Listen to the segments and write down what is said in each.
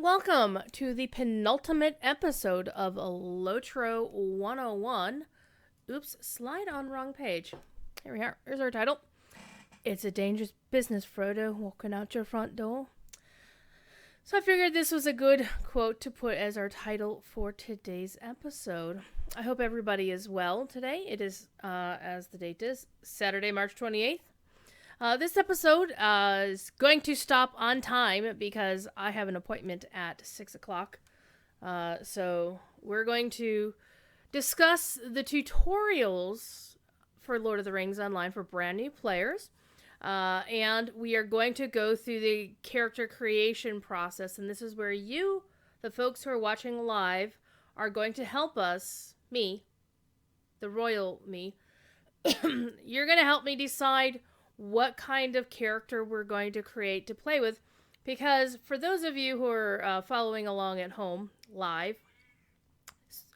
welcome to the penultimate episode of LotRO 101. Oops, slide on wrong page. Here we are. Here's our title. It's a dangerous business, Frodo, walking out your front door. So I figured this was a good quote to put as our title for today's episode. I hope everybody is well today. It is, as the date is, Saturday, March 28th. This episode is going to stop on time because I have an appointment at 6 o'clock. So we're going to discuss the tutorials for Lord of the Rings Online for brand new players. And we are going to go through the character creation process. And this is where you, the folks who are watching live, are going to help us, me, the royal me. You're going to help me decide what kind of character we're going to create to play with. Because for those of you who are following along at home live,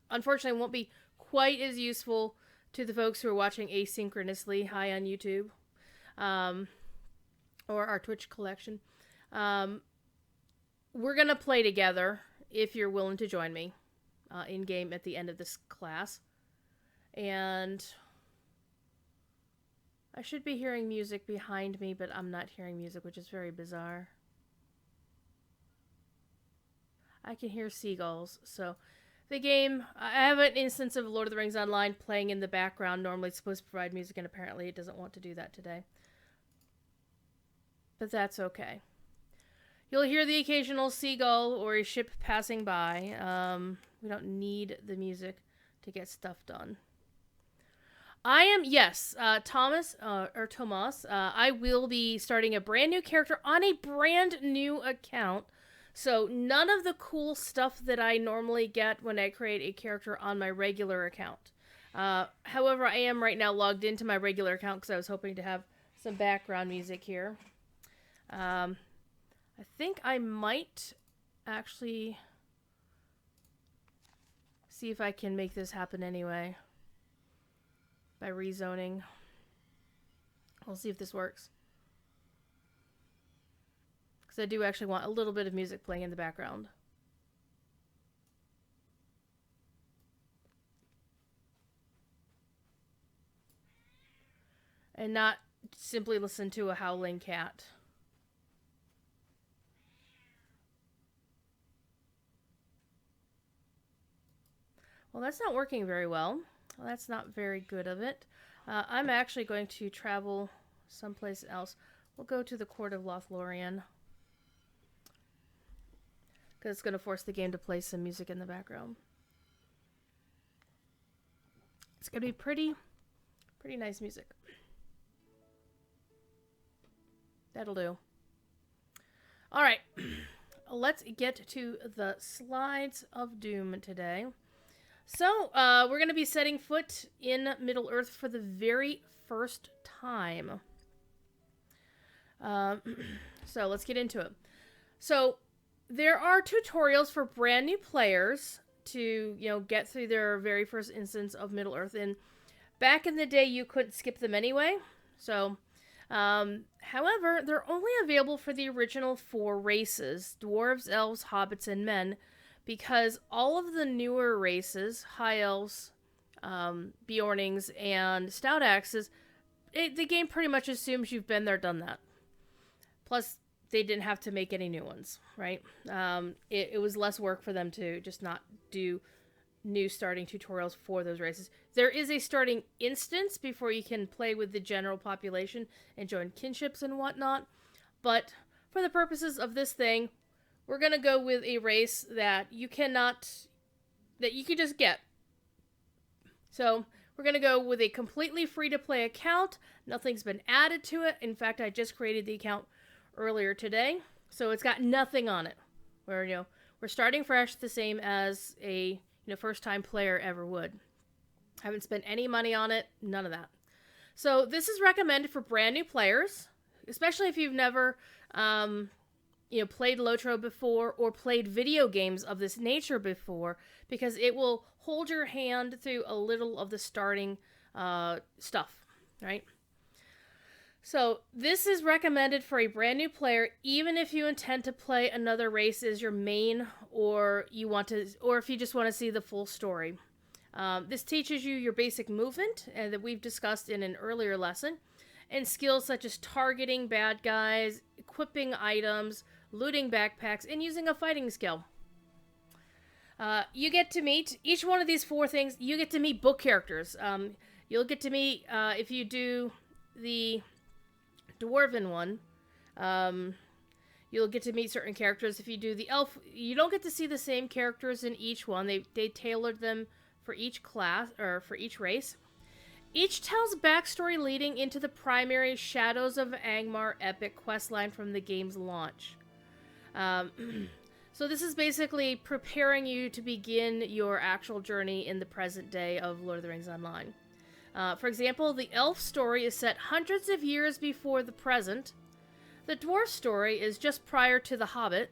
unfortunately it won't be quite as useful to the folks who are watching asynchronously high on YouTube or our Twitch collection. We're going to play together if you're willing to join me in-game at the end of this class. And I should be hearing music behind me, but I'm not hearing music, which is very bizarre. I can hear seagulls, so the game, I have an instance of Lord of the Rings Online playing in the background. Normally it's supposed to provide music, and apparently it doesn't want to do that today. But that's okay. You'll hear the occasional seagull or a ship passing by. We don't need the music to get stuff done. I am, yes, Tomas. I will be starting a brand new character on a brand new account. So none of the cool stuff that I normally get when I create a character on my regular account. However, I am right now logged into my regular account because I was hoping to have some background music here. I think I might actually see if I can make this happen anyway by rezoning. We'll see if this works. Because I do actually want a little bit of music playing in the background. And not simply listen to a howling cat. Well, that's not working very well. Well, that's not very good of it. I'm actually going to travel someplace else. We'll go to the Court of Lothlorien. Because it's going to force the game to play some music in the background. It's going to be pretty nice music. That'll do. Alright. Let's get to the slides of doom today. So, we're going to be setting foot in Middle-earth for the very first time. So, let's get into it. So, there are tutorials for brand new players to, get through their very first instance of Middle-earth. And back in the day, you couldn't skip them anyway. So, however, they're only available for the original 4 races: dwarves, elves, hobbits, and men. Because all of the newer races, high elves, Bjornings, and stout axes, the game pretty much assumes you've been there, done that. Plus, they didn't have to make any new ones, right? It was less work for them to just not do new starting tutorials for those races. There is a starting instance before you can play with the general population and join kinships and whatnot. But for the purposes of this thing, we're going to go with a race that you can just get. So, we're going to go with a completely free-to-play account. Nothing's been added to it. In fact, I just created the account earlier today. So, it's got nothing on it. We're starting fresh, the same as a first-time player ever would. Haven't spent any money on it, none of that. So, this is recommended for brand new players, especially if you've never played LotRO before or played video games of this nature before, because it will hold your hand through a little of the starting stuff, right? So this is recommended for a brand new player, even if you intend to play another race as your main, or if you just want to see the full story. This teaches you your basic movement, and that we've discussed in an earlier lesson, and skills such as targeting bad guys, equipping items, looting backpacks, and using a fighting skill. You get to meet each one of these 4 things. You get to meet book characters. You'll get to meet if you do the Dwarven one. You'll get to meet certain characters. If you do the elf, you don't get to see the same characters in each one. They tailored them for each class, or for each race. Each tells backstory leading into the primary Shadows of Angmar epic questline from the game's launch. So this is basically preparing you to begin your actual journey in the present day of Lord of the Rings Online. For example, the elf story is set hundreds of years before the present. The dwarf story is just prior to the Hobbit.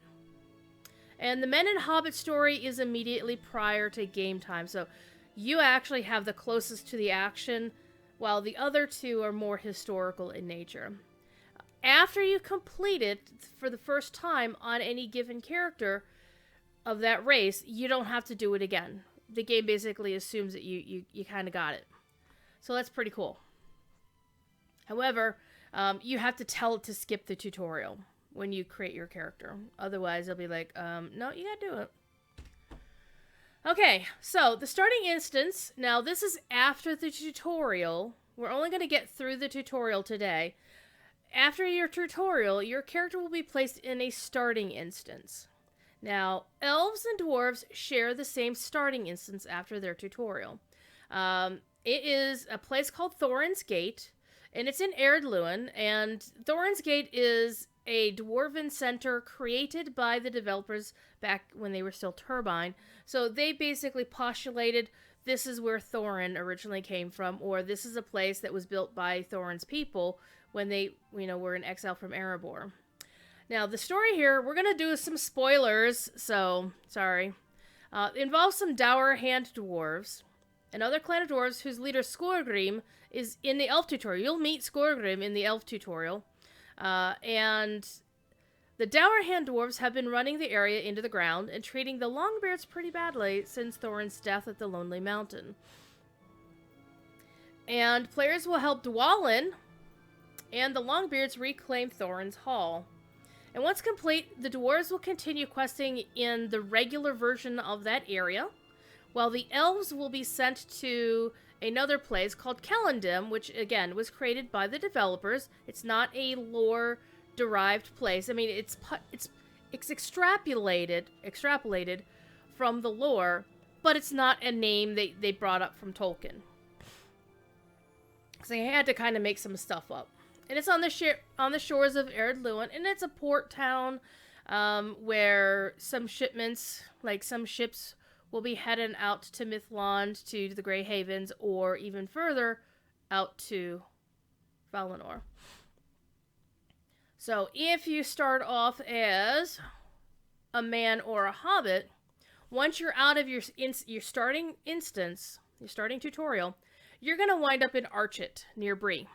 And the Men and Hobbit story is immediately prior to game time. So you actually have the closest to the action, while the other 2 are more historical in nature. After you complete it for the first time on any given character of that race, you don't have to do it again. The game basically assumes that you kind of got it. So that's pretty cool. However, you have to tell it to skip the tutorial when you create your character. Otherwise, they'll be like, no, you gotta do it. Okay, so the starting instance. Now, this is after the tutorial. We're only going to get through the tutorial today. After your tutorial, your character will be placed in a starting instance. Now, elves and dwarves share the same starting instance after their tutorial. It is a place called Thorin's Gate, and it's in Ered Luin, and Thorin's Gate is a dwarven center created by the developers back when they were still Turbine. So they basically postulated this is where Thorin originally came from, or this is a place that was built by Thorin's people when they, were in exile from Erebor. Now, the story here, we're going to do some spoilers, so sorry. Involves some dour hand dwarves, another clan of dwarves whose leader Skorgrim is in the elf tutorial. You'll meet Skorgrim in the elf tutorial. And the dour hand dwarves have been running the area into the ground and treating the Longbeards pretty badly since Thorin's death at the Lonely Mountain. And players will help Dwalin and the Longbeards reclaim Thorin's Hall. And once complete, the dwarves will continue questing in the regular version of that area, while the elves will be sent to another place called Kellendim, which again was created by the developers. It's not a lore-derived place. I mean, it's extrapolated from the lore, but it's not a name they brought up from Tolkien. So they had to kind of make some stuff up. And it's on the shores of Ered Luin, and it's a port town where some ships will be heading out to Mithlond, to the Grey Havens, or even further out to Valinor. So if you start off as a man or a hobbit, once you're out of your starting instance, your starting tutorial, you're going to wind up in Archet, near Bree.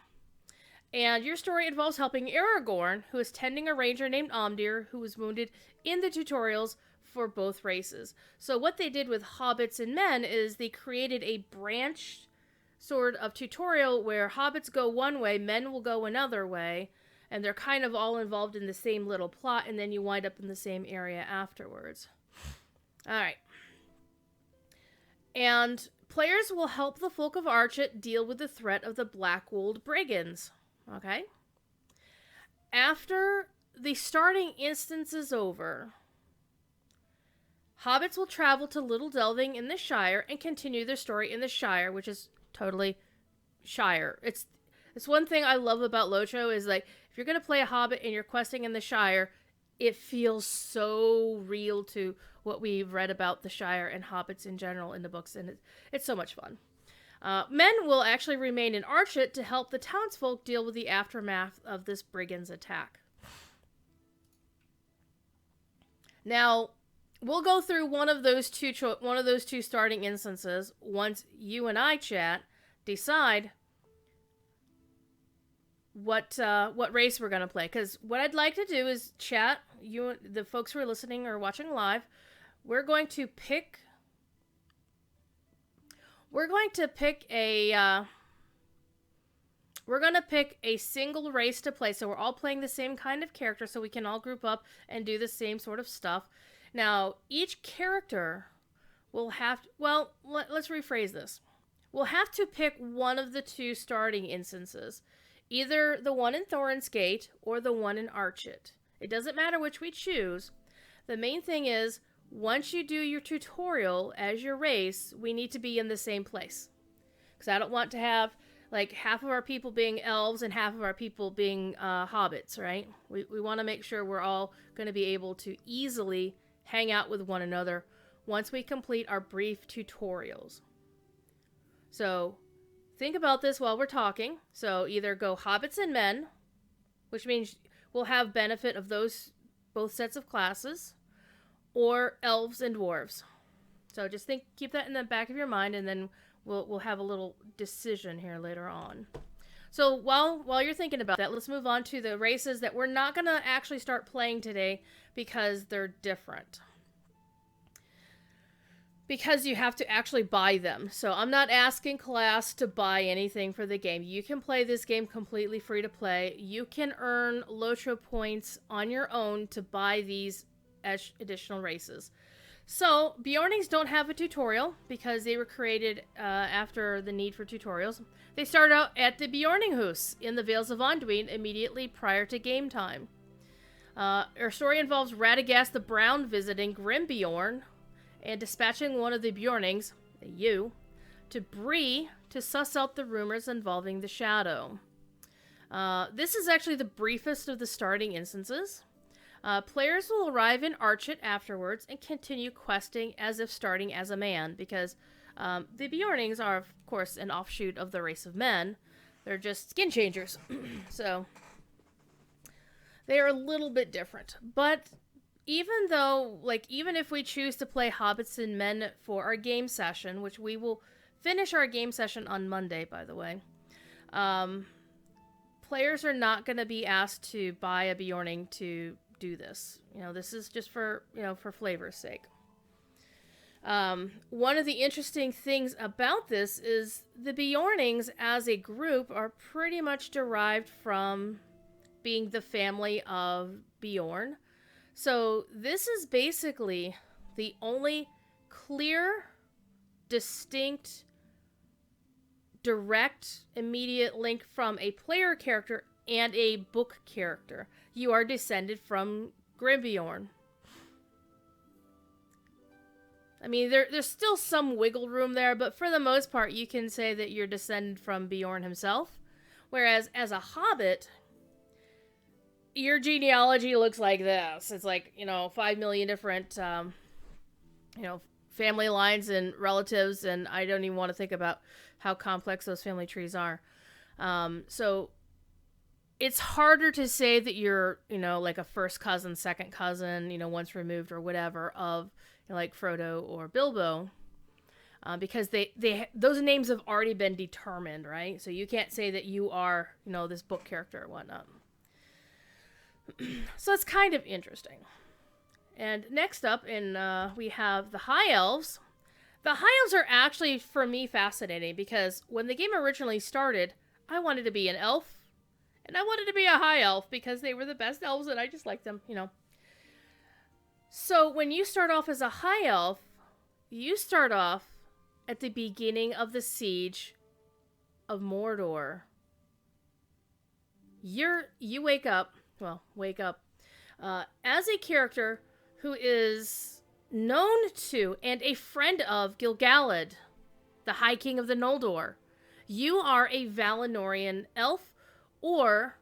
And your story involves helping Aragorn, who is tending a ranger named Omdir, who was wounded in the tutorials for both races. So what they did with hobbits and men is they created a branch sort of tutorial where hobbits go one way, men will go another way, and they're kind of all involved in the same little plot, and then you wind up in the same area afterwards. Alright. And players will help the folk of Archet deal with the threat of the Blackwold Brigands. Okay? After the starting instance is over, hobbits will travel to Little Delving in the Shire and continue their story in the Shire, which is totally Shire. It's one thing I love about LotRO is, like, if you're going to play a hobbit and you're questing in the Shire, it feels so real to what we've read about the Shire and hobbits in general in the books, and it's so much fun. Men will actually remain in Archet to help the townsfolk deal with the aftermath of this brigand's attack. Now, we'll go through one of those two starting instances once you and I chat decide what race we're gonna play. Because what I'd like to do is chat. You, the folks who are listening or watching live, we're going to pick. We're going to pick a. We're going to pick a single race to play, so we're all playing the same kind of character, so we can all group up and do the same sort of stuff. Now, each character will have... Well, let's rephrase this. We'll have to pick one of the two starting instances. Either the one in Thorin's Gate or the one in Archet. It doesn't matter which we choose. The main thing is, once you do your tutorial as your race, we need to be in the same place. Because I don't want to have... like half of our people being elves and half of our people being hobbits, right? We want to make sure we're all going to be able to easily hang out with one another once we complete our brief tutorials. So think about this while we're talking. So either go hobbits and men, which means we'll have benefit of those both sets of classes, or elves and dwarves. So just keep that in the back of your mind, and then we'll have a little decision here later on. So while you're thinking about that, let's move on to the races that we're not going to actually start playing today because they're different. Because you have to actually buy them. So I'm not asking class to buy anything for the game. You can play this game completely free to play. You can earn LotRO points on your own to buy these additional races. So, Bjornings don't have a tutorial because they were created after the need for tutorials. They start out at the Bjorninghus in the Vales of Anduin immediately prior to game time. Our story involves Radagast the Brown visiting Grimbjorn and dispatching one of the Bjornings, you, to Bree to suss out the rumors involving the Shadow. This is actually the briefest of the starting instances. Players will arrive in Archet afterwards and continue questing as if starting as a man, because the Bjornings are, of course, an offshoot of the race of men. They're just skin changers. So, they are a little bit different. But even though, even if we choose to play hobbits and men for our game session, which we will finish our game session on Monday, by the way, players are not going to be asked to buy a Bjorning to do this. This is just for flavor's sake. One of the interesting things about this is the Bjornings as a group are pretty much derived from being the family of Bjorn. So this is basically the only clear, distinct, direct, immediate link from a player character and a book character. You are descended from Grimbjorn. I mean, there's still some wiggle room there, but for the most part, you can say that you're descended from Bjorn himself. Whereas, as a hobbit, your genealogy looks like this. It's 5 million different, family lines and relatives, and I don't even want to think about how complex those family trees are. So it's harder to say that you're, a first cousin, second cousin, once removed or whatever of, Frodo or Bilbo, because those names have already been determined, right? So you can't say that you are, this book character or whatnot. So it's kind of interesting. And next up, we have the High Elves. The High Elves are actually, for me, fascinating because when the game originally started, I wanted to be an elf. And I wanted to be a high elf because they were the best elves and I just liked them, So when you start off as a high elf, you start off at the beginning of the siege of Mordor. You wake up as a character who is known to and a friend of Gil-galad, the High King of the Noldor. You are a Valinorian elf, or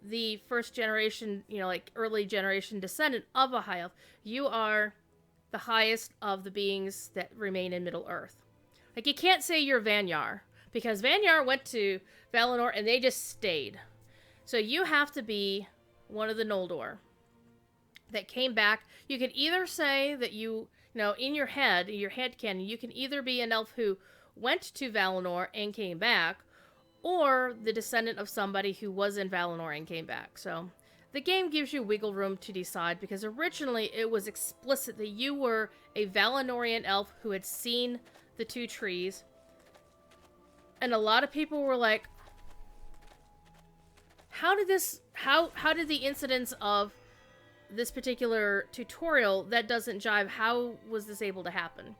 the first generation, early generation descendant of a high elf. You are the highest of the beings that remain in Middle-earth. You can't say you're Vanyar, because Vanyar went to Valinor and they just stayed. So you have to be one of the Noldor that came back. You can either say that in your head canon, you can either be an elf who went to Valinor and came back, or the descendant of somebody who was in Valinor and came back. So the game gives you wiggle room to decide, because originally it was explicit that you were a Valinorian elf who had seen the two trees. And a lot of people were like, how did the incidents of this particular tutorial that doesn't jive, how was this able to happen?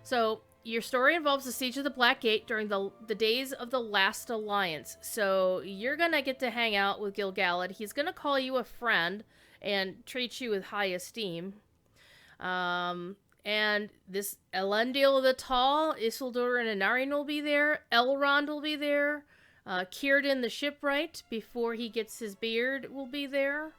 So your story involves the siege of the Black Gate during the days of the Last Alliance. So you're gonna get to hang out with Gil-galad. He's gonna call you a friend and treat you with high esteem. And this Elendil the Tall, Isildur and Anarion will be there. Elrond will be there. Círdan the Shipwright, before he gets his beard, will be there.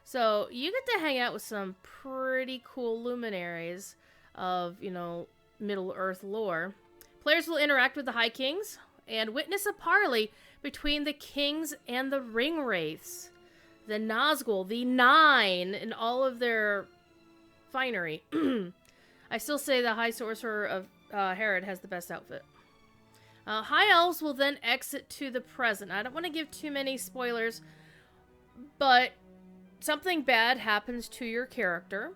So you get to hang out with some pretty cool luminaries of, you know, Middle-earth lore. Players will interact with the High Kings and witness a parley between the kings and the Ringwraiths. The Nazgul, the Nine, and all of their finery. I still say the High Sorcerer of Herod has the best outfit. High Elves will then exit to the present. I don't want to give too many spoilers, but something bad happens to your character.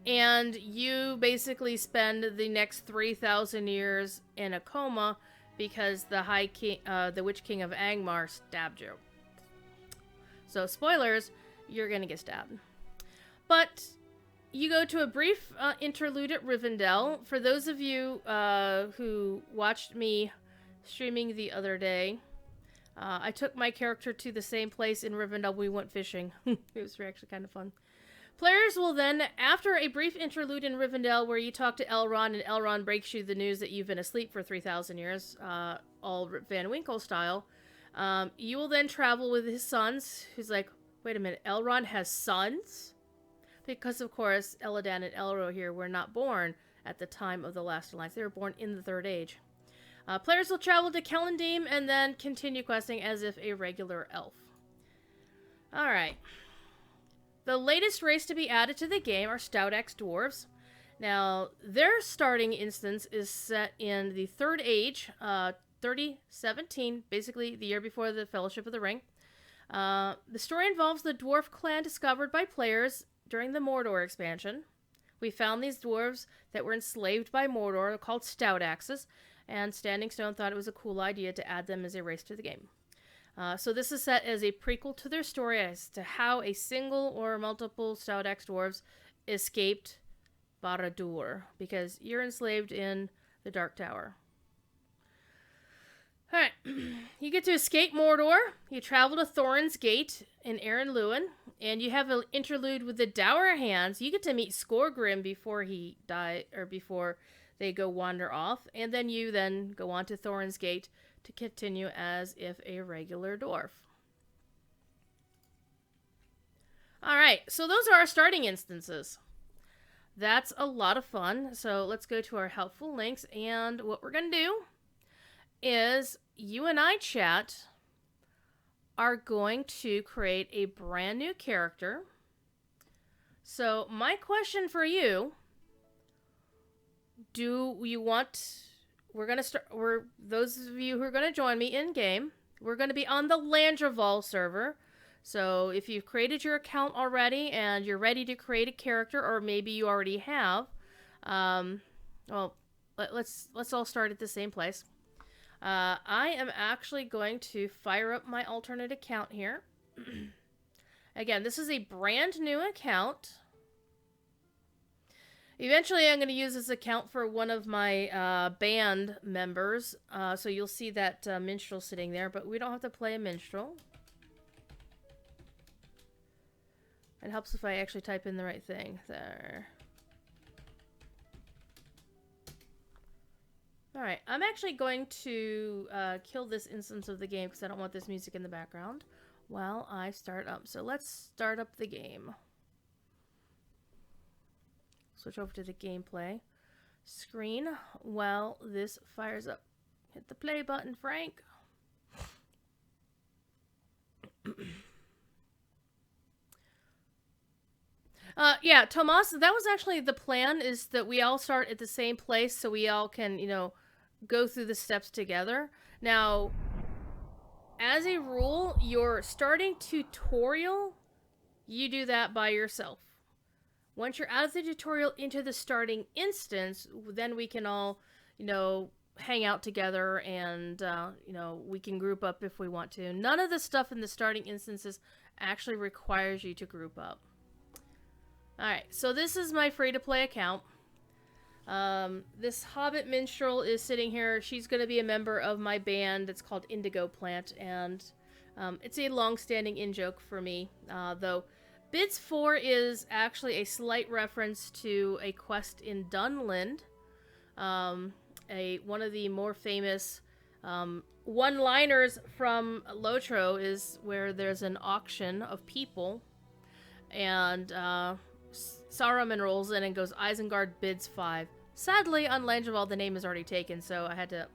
And you basically spend the next 3,000 years in a coma because the Witch King of Angmar stabbed you. So, spoilers, you're gonna get stabbed. But you go to a brief interlude at Rivendell. For those of you who watched me streaming the other day, I took my character to the same place in Rivendell. We went fishing. It was actually kind of fun. Players will then, after a brief interlude in Rivendell where you talk to Elrond and Elrond breaks you the news that you've been asleep for 3,000 years, all Rip Van Winkle style, you will then travel with his sons, who's like, wait a minute, Elrond has sons? Because, of course, Elladan and Elro here were not born at the time of the Last Alliance. They were born in the Third Age. Players will travel to Celondim and then continue questing as if a regular elf. Alright. The latest race to be added to the game are Stout-Axe Dwarves. Now, their starting instance is set in the Third Age, 3017, basically the year before the Fellowship of the Ring. The story involves the dwarf clan discovered by players during the Mordor expansion. We found these dwarves that were enslaved by Mordor, called Stout-Axes, and Standing Stone thought it was a cool idea to add them as a race to the game. So this is set as a prequel to their story as to how a single or multiple Stout-Axe dwarves escaped Barad-dûr, because you're enslaved in the Dark Tower. Alright, you get to escape Mordor, you travel to Thorin's Gate in Eren Luin, and you have an interlude with the Dour Hands. You get to meet Skorgrim before he died, or before they go wander off, and then you then go on to Thorin's Gate to continue as if a regular dwarf. Alright, so those are our starting instances. That's a lot of fun, so let's go to our helpful links, and what we're going to do is you and I, chat, are going to create a brand new character. So my question for you, do you want... those of you who are going to join me in game, we're going to be on the Landreval server. So if you've created your account already and you're ready to create a character, or maybe you already have, well, let's all start at the same place. I am actually going to fire up my alternate account here. Again, this is a brand new account. Eventually, I'm going to use this account for one of my band members. So you'll see that minstrel sitting there, but we don't have to play a minstrel. It helps if I actually type in the right thing there. Alright, I'm actually going to kill this instance of the game because I don't want this music in the background while I start up. So let's start up the game. Switch over to the gameplay screen while this fires up. Hit the play button, Frank. Yeah, Tomas, that was actually the plan, is that we all start at the same place so we all can, you know, go through the steps together. Now, as a rule, your starting tutorial, you do that by yourself. Once you're out of the tutorial into the starting instance, then we can all, hang out together and, we can group up if we want to. None of the stuff in the starting instances actually requires you to group up. Alright, so this is my free-to-play account. This Hobbit Minstrel is sitting here. She's going to be a member of my band. It's called Indigo Plant, and it's a long-standing in-joke for me, though Bids 4 is actually a slight reference to a quest in Dunland. One of the more famous one-liners from LotRO is where there's an auction of people, and Saruman rolls in and goes, Isengard bids 5. Sadly, on Lange of All, the name is already taken, so I had to,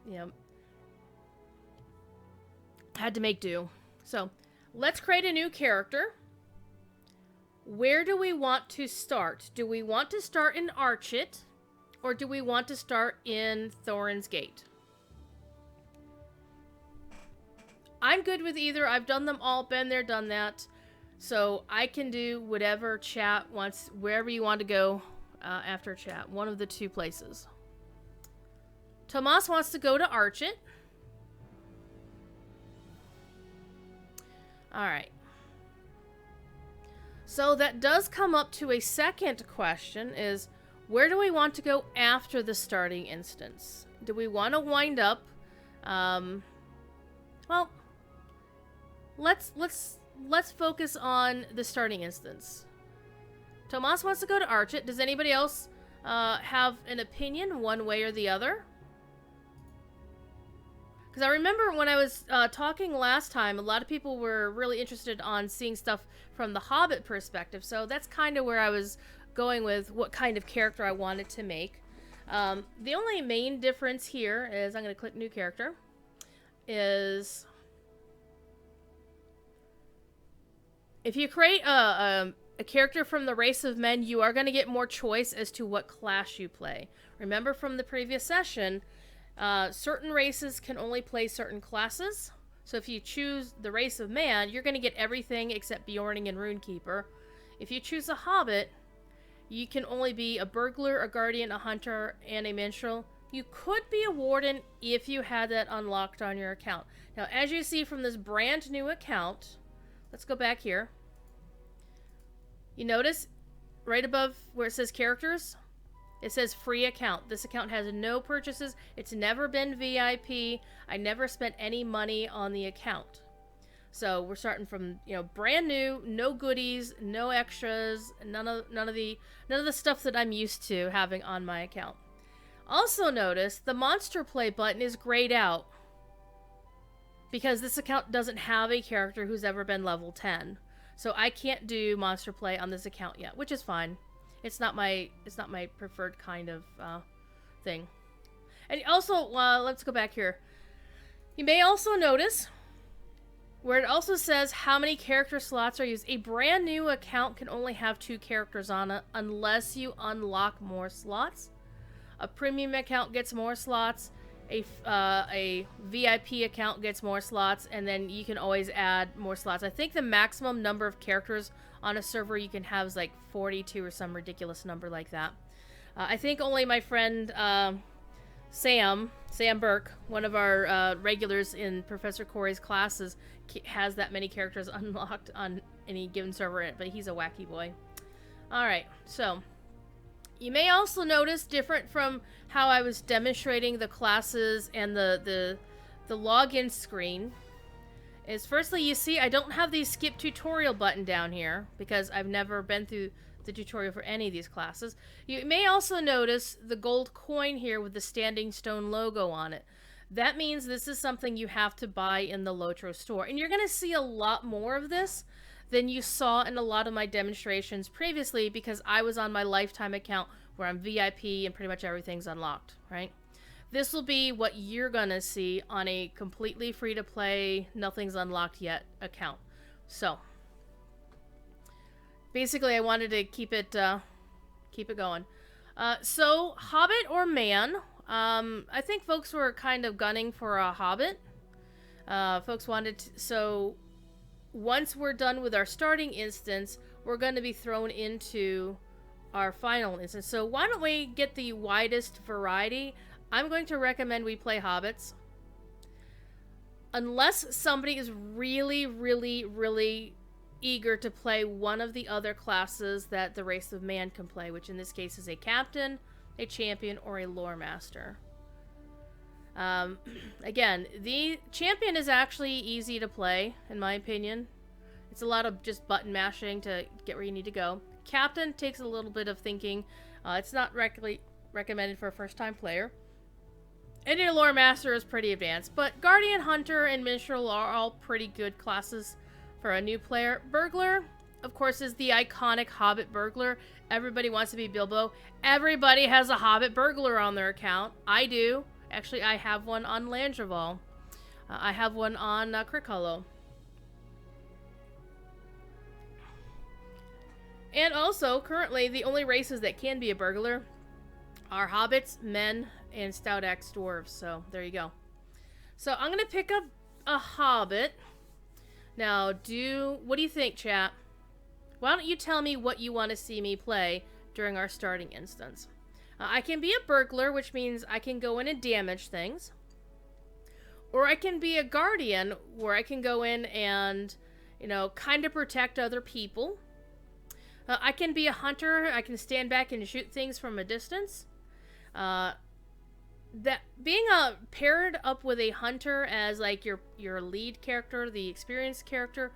had to make do. So, let's create a new character. Where do we want to start? Do we want to start in Archet, or do we want to start in Thorin's Gate? I'm good with either. I've done them all, been there, done that. So I can do whatever chat wants, wherever you want to go after chat. One of the two places. Tomas wants to go to Archet. Alright. So that does come up to a second question, is where do we want to go after the starting instance? Do we want to wind up, well, let's focus on the starting instance. Tomas wants to go to Archet. Does anybody else have an opinion one way or the other? Because I remember when I was talking last time, a lot of people were really interested on seeing stuff from the Hobbit perspective. So that's kind of where I was going with what kind of character I wanted to make. The only main difference here is, I'm going to click New Character, is if you create a character from the race of men, you are going to get more choice as to what class you play. Remember from the previous session, certain races can only play certain classes. So if you choose the race of man, you're going to get everything except Bjorning and Runekeeper. If you choose a Hobbit, you can only be a burglar, a guardian, a hunter, and a minstrel. You could be a warden if you had that unlocked on your account. Now, as you see from this brand new account, let's go back here. You notice right above where it says characters, it says free account. This account has no purchases. It's never been VIP. I never spent any money on the account. So we're starting from, brand new, no goodies, no extras, none of the stuff that I'm used to having on my account. Also notice the monster play button is grayed out because this account doesn't have a character who's ever been level 10. So I can't do monster play on this account yet, which is fine. It's not my preferred kind of thing. And also, let's go back here. You may also notice where it also says how many character slots are used. A brand new account can only have 2 characters on it unless you unlock more slots. A premium account gets more slots. A VIP account gets more slots, and then you can always add more slots. I think the maximum number of characters on a server you can have is like 42 or some ridiculous number like that. I think only my friend Sam Burke, one of our regulars in Professor Corey's classes, has that many characters unlocked on any given server, but he's a wacky boy. Alright, so you may also notice, different from how I was demonstrating the classes and the login screen, is firstly you see I don't have the skip tutorial button down here because I've never been through the tutorial for any of these classes. You may also notice the gold coin here with the Standing Stone logo on it. That means this is something you have to buy in the LotRO store. And you're going to see a lot more of this than you saw in a lot of my demonstrations previously because I was on my lifetime account where I'm VIP and pretty much everything's unlocked, right? This will be what you're going to see on a completely free-to-play, nothing's unlocked yet account. So, basically I wanted to keep it going. So, Hobbit or man, I think folks were kind of gunning for a hobbit. Folks wanted to, so once we're done with our starting instance, we're going to be thrown into our final instance. So why don't we get the widest variety? I'm going to recommend we play hobbits. Unless somebody is really, really, really eager to play one of the other classes that the race of man can play, which in this case is a captain, a champion, or a lore master. Again, the champion is actually easy to play, in my opinion. It's a lot of just button mashing to get where you need to go. Captain takes a little bit of thinking. It's not recommended for a first-time player. And your lore master is pretty advanced, but Guardian, Hunter, and Minstrel are all pretty good classes for a new player. Burglar, of course, is the iconic Hobbit burglar. Everybody wants to be Bilbo. Everybody has a Hobbit burglar on their account. I do. Actually, I have one on Landreval. I have one on Crickhollow. And also, currently, the only races that can be a burglar are hobbits, men, and stout axe dwarves. So, there you go. So, I'm going to pick up a hobbit. Now, what do you think, chat? Why don't you tell me what you want to see me play during our starting instance? I can be a burglar, which means I can go in and damage things. Or I can be a guardian, where I can go in and, you know, kind of protect other people. I can be a hunter. I can stand back and shoot things from a distance. That being paired up with a hunter as like your lead character, the experienced character,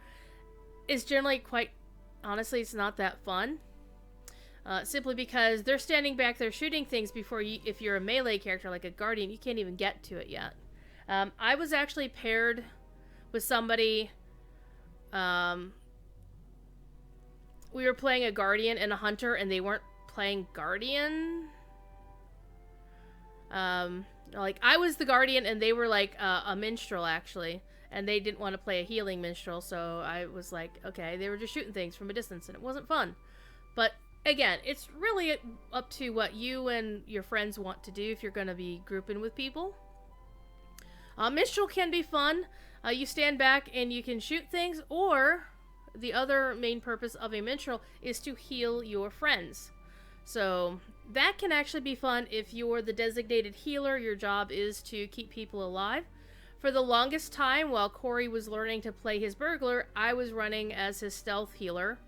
is generally quite, honestly, it's not that fun. Simply because they're standing back there shooting things before you. If you're a melee character like a guardian, you can't even get to it yet. I was actually paired with somebody. We were playing a guardian and a hunter, and they weren't playing guardian. Like, I was the guardian, and they were like a minstrel, actually. And they didn't want to play a healing minstrel, so I was like, okay. They were just shooting things from a distance, and it wasn't fun. But, again, it's really up to what you and your friends want to do if you're going to be grouping with people. Minstrel can be fun. You stand back and you can shoot things, or the other main purpose of a minstrel is to heal your friends. So that can actually be fun if you're the designated healer. Your job is to keep people alive. For the longest time, while Corey was learning to play his burglar, I was running as his stealth healer.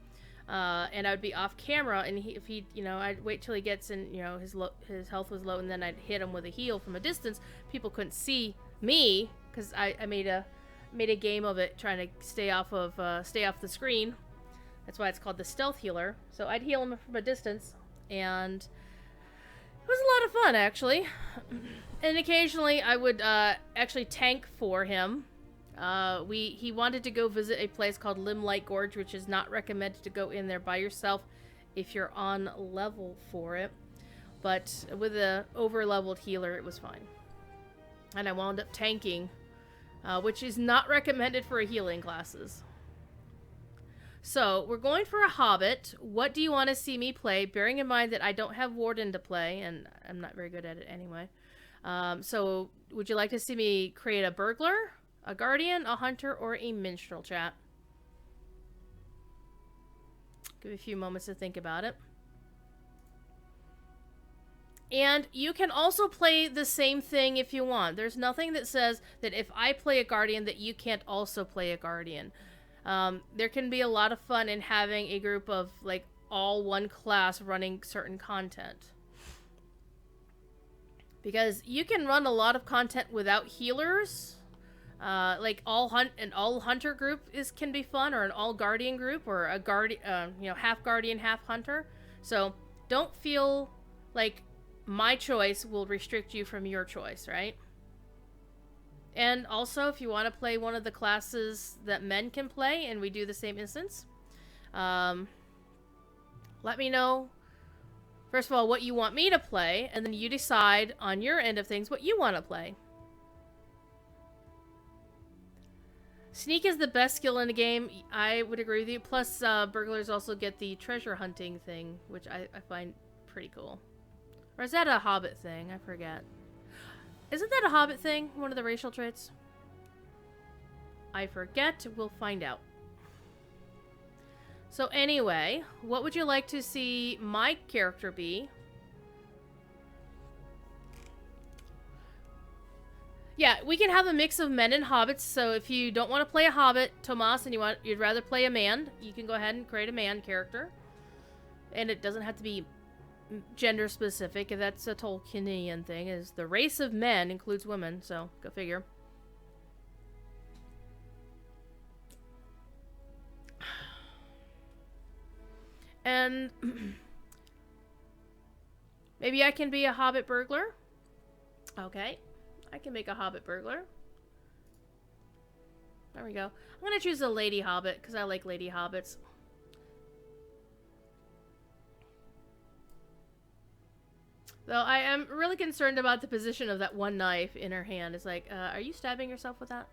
And I would be off camera, and if he, you know, I'd wait till he gets in, you know, his health was low, and then I'd hit him with a heal from a distance. People couldn't see me, because I made a game of it, trying to stay off the screen. That's why it's called the stealth healer. So I'd heal him from a distance, and it was a lot of fun, actually. And occasionally I would actually tank for him. He wanted to go visit a place called Limelight Gorge, which is not recommended to go in there by yourself if you're on level for it. But with a over-leveled healer, it was fine. And I wound up tanking, which is not recommended for healing classes. So, we're going for a hobbit. What do you want to see me play? Bearing in mind that I don't have Warden to play, and I'm not very good at it anyway. So, would you like to see me create a burglar, a guardian, a hunter, or a minstrel, chat? Give me a few moments to think about it. And you can also play the same thing if you want. There's nothing that says that if I play a guardian that you can't also play a guardian. There can be a lot of fun in having a group of, like, all one class running certain content. Because you can run a lot of content without healers. Like all hunter group can be fun, or an all guardian group, or a guardian, half guardian, half hunter. So don't feel like my choice will restrict you from your choice, right? And also, if you want to play one of the classes that men can play, and we do the same instance, let me know, first of all, what you want me to play, and then you decide on your end of things what you want to play. Sneak is the best skill in the game. I would agree with you. Plus, burglars also get the treasure hunting thing, which I find pretty cool. Or is that a Hobbit thing? I forget. Isn't that a Hobbit thing? One of the racial traits? I forget. We'll find out. So anyway, what would you like to see my character be? Yeah, we can have a mix of men and hobbits. So if you don't want to play a hobbit, Tomas, and you'd rather play a man, you can go ahead and create a man character. And it doesn't have to be gender specific. If that's a Tolkienian thing, is the race of men includes women, so go figure. And maybe I can be a hobbit burglar. Okay, I can make a hobbit burglar. There we go. I'm gonna choose a lady hobbit because I like lady hobbits. Though I am really concerned about the position of that one knife in her hand. It's like, are you stabbing yourself with that?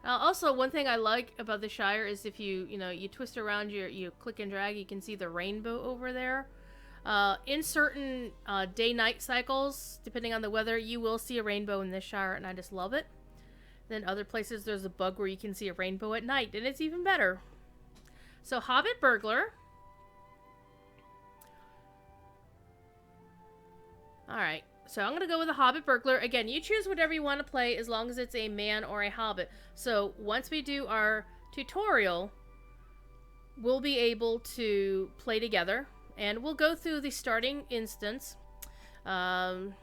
Also, one thing I like about the Shire is if you twist around, you click and drag, you can see the rainbow over there. In certain day-night cycles, depending on the weather, you will see a rainbow in this Shire, and I just love it. Then other places, there's a bug where you can see a rainbow at night, and it's even better. So, Hobbit Burglar. Alright, so I'm going to go with a Hobbit Burglar. Again, you choose whatever you want to play as long as it's a man or a hobbit. So once we do our tutorial, we'll be able to play together. And we'll go through the starting instance. Or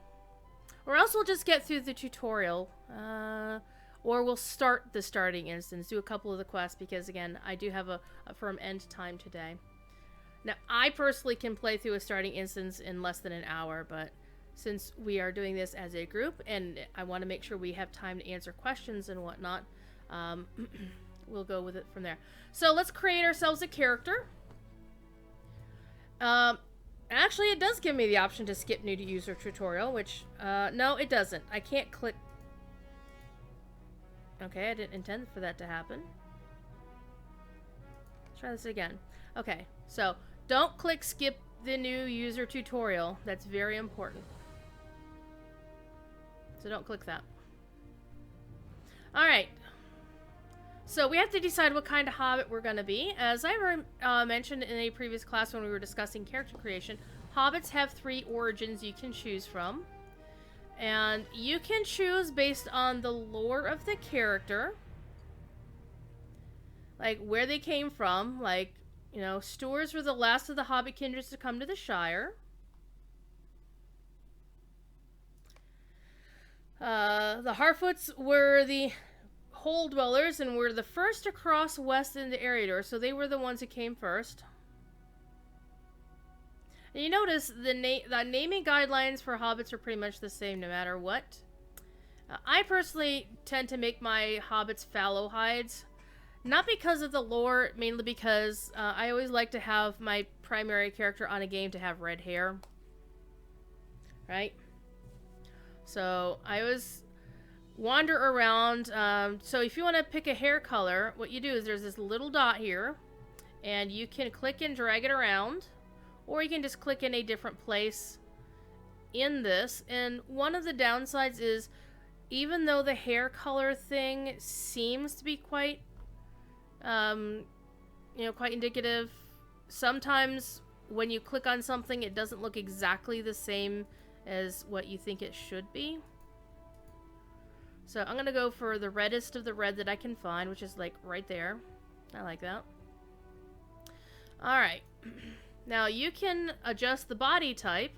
else we'll just get through the tutorial. Or we'll start the starting instance, do a couple of the quests, because again, I do have a firm end time today. Now, I personally can play through a starting instance in less than an hour, but since we are doing this as a group, and I want to make sure we have time to answer questions and whatnot, we'll go with it from there. So let's create ourselves a character. Actually, it does give me the option to skip new to user tutorial, which, no, it doesn't. I can't click. Okay, I didn't intend for that to happen. Let's try this again. Okay, so don't click skip the new user tutorial. That's very important. So don't click that. Alright. So we have to decide what kind of hobbit we're going to be. As I mentioned in a previous class when we were discussing character creation, hobbits have 3 origins you can choose from. And you can choose based on the lore of the character. Like where they came from. Like, you know, Stoors were the last of the hobbit kindreds to come to the Shire. The Harfoots were the Hole Dwellers and were the first to cross west into Eriador, so they were the ones who came first. And you notice the naming guidelines for hobbits are pretty much the same no matter what. I personally tend to make my hobbits fallow hides. Not because of the lore, mainly because I always like to have my primary character on a game to have red hair. Right? So I always wander around. So if you want to pick a hair color, what you do is there's this little dot here, and you can click and drag it around, or you can just click in a different place in this. And one of the downsides is, even though the hair color thing seems to be quite, quite indicative, sometimes when you click on something, it doesn't look exactly the same as what you think it should be. So I'm gonna go for the reddest of the red that I can find, which is like right there. I like that. Alright. Now you can adjust the body type.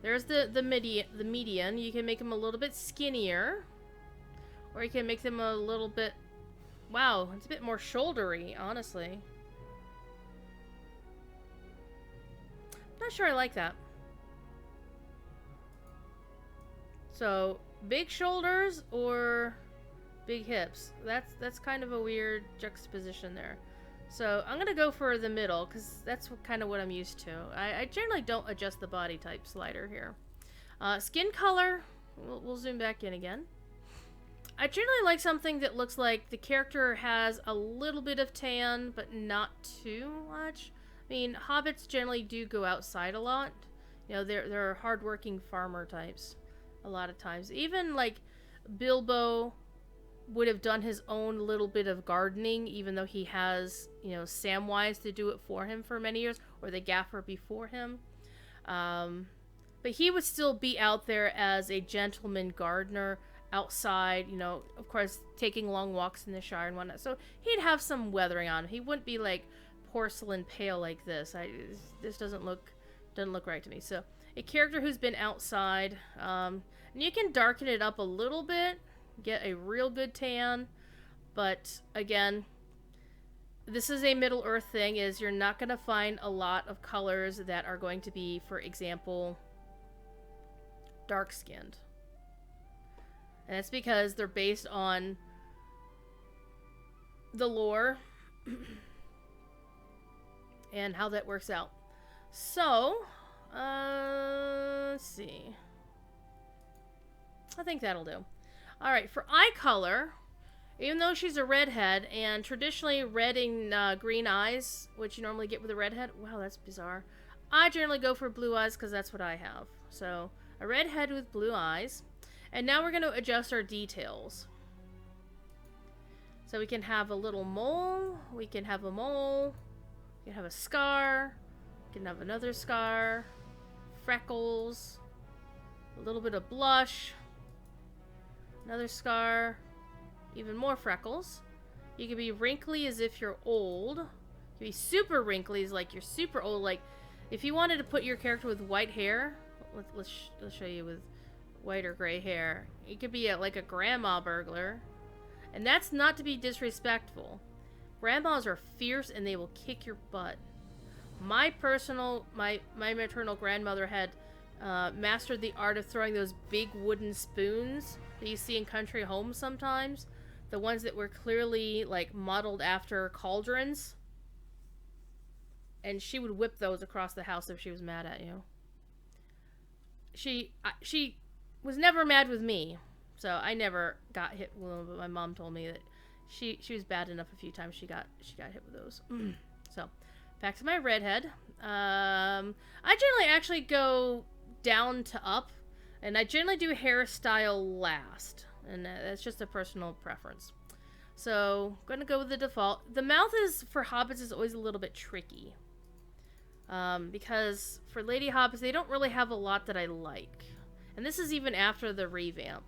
There's the median. You can make them a little bit skinnier. Or you can make them a little bit... Wow, it's a bit more shouldery, honestly. Not sure I like that. So, big shoulders or big hips. That's kind of a weird juxtaposition there. So, I'm going to go for the middle, because that's kind of what I'm used to. I generally don't adjust the body type slider here. Skin color, we'll zoom back in again. I generally like something that looks like the character has a little bit of tan, but not too much. I mean, hobbits generally do go outside a lot. You know, they're hardworking farmer types. a lot of times. Even, like, Bilbo would have done his own little bit of gardening, even though he has, you know, Samwise to do it for him for many years, or the Gaffer before him. But he would still be out there as a gentleman gardener outside, you know, of course, taking long walks in the Shire and whatnot. So he'd have some weathering on him. He wouldn't be like porcelain pale like this. This doesn't look right to me. So a character who's been outside, and you can darken it up a little bit, get a real good tan, but again, this is a Middle-earth thing, is you're not going to find a lot of colors that are going to be, for example, dark-skinned. And that's because they're based on the lore and how that works out. So, let's see. I think that'll do. Alright, for eye color, even though she's a redhead, and traditionally red and green eyes, which you normally get with a redhead, wow, that's bizarre. I generally go for blue eyes because that's what I have. So, a redhead with blue eyes. And now we're going to adjust our details. So we can have a little mole, we can have a mole, we can have a scar, we can have another scar, freckles, a little bit of blush, another scar, even more freckles. You can be wrinkly as if you're old. You can be super wrinkly as like you're super old. Like if you wanted to put your character with white hair, let's show you with white or gray hair. You could be like a grandma burglar. And that's not to be disrespectful. Grandmas are fierce and they will kick your butt. My maternal grandmother had mastered the art of throwing those big wooden spoons that you see in country homes sometimes. The ones that were clearly like modeled after cauldrons. And she would whip those across the house if she was mad at you. She was never mad with me. So I never got hit with them, but my mom told me that she was bad enough a few times she got hit with those. So, back to my redhead. I generally actually go down to up, and I generally do hairstyle last, and that's just a personal preference. So, I'm gonna go with the default. The mouth is for hobbits is always a little bit tricky, because for lady hobbits they don't really have a lot that I like, and this is even after the revamp.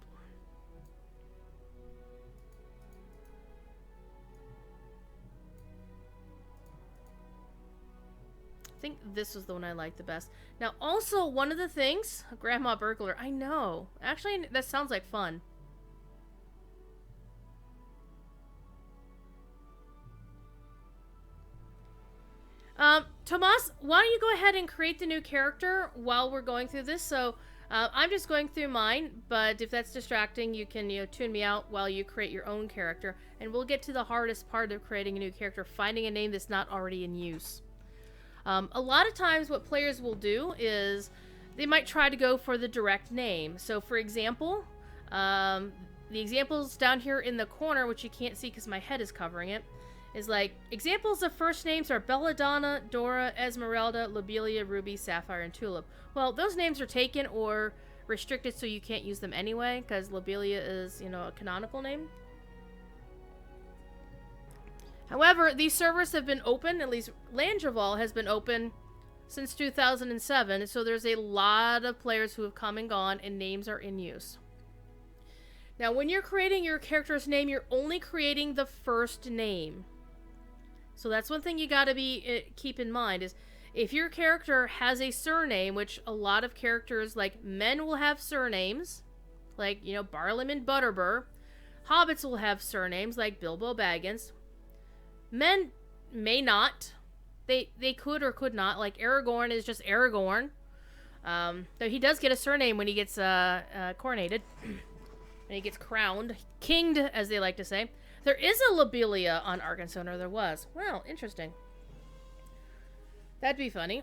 I think this was the one I liked the best. Now, also, one of the things... Grandma Burglar. I know. Actually, that sounds like fun. Tomas, why don't you go ahead and create the new character while we're going through this? So, I'm just going through mine, but if that's distracting, you can, tune me out while you create your own character. And we'll get to the hardest part of creating a new character, finding a name that's not already in use. A lot of times what players will do is they might try to go for the direct name. So for example, the examples down here in the corner, which you can't see because my head is covering it, is like, examples of first names are Belladonna, Dora, Esmeralda, Lobelia, Ruby, Sapphire, and Tulip. Well, those names are taken or restricted so you can't use them anyway, because Lobelia is, a canonical name. However, these servers have been open, at least Landreval has been open since 2007, so there's a lot of players who have come and gone, and names are in use. Now, when you're creating your character's name, you're only creating the first name. So that's one thing you gotta keep in mind, is if your character has a surname, which a lot of characters, like men will have surnames, like, Barlam and Butterbur. Hobbits will have surnames, like Bilbo Baggins. Men may not. They could or could not. Like Aragorn is just Aragorn. Though he does get a surname when he gets coronated. When he gets crowned. Kinged, as they like to say. There is a Lobelia on Arkansas, or there was. Well, interesting. That'd be funny.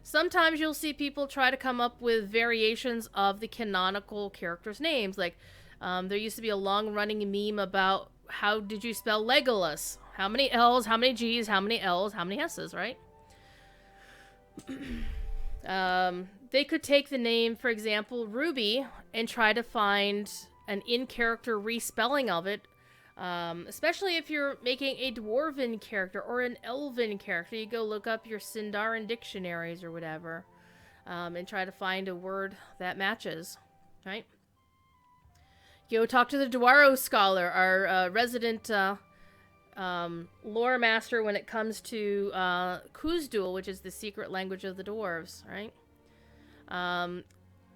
Sometimes you'll see people try to come up with variations of the canonical characters' names. Like, there used to be a long-running meme about how did you spell Legolas? How many L's, how many G's, how many L's, how many S's, right? They could take the name, for example, Ruby, and try to find an in-character respelling of it. Especially if you're making a Dwarven character or an Elven character. You go look up your Sindarin dictionaries or whatever. And try to find a word that matches. Right? Go talk to the Dwaro scholar, our resident lore master when it comes to Khuzdul, which is the secret language of the dwarves, right?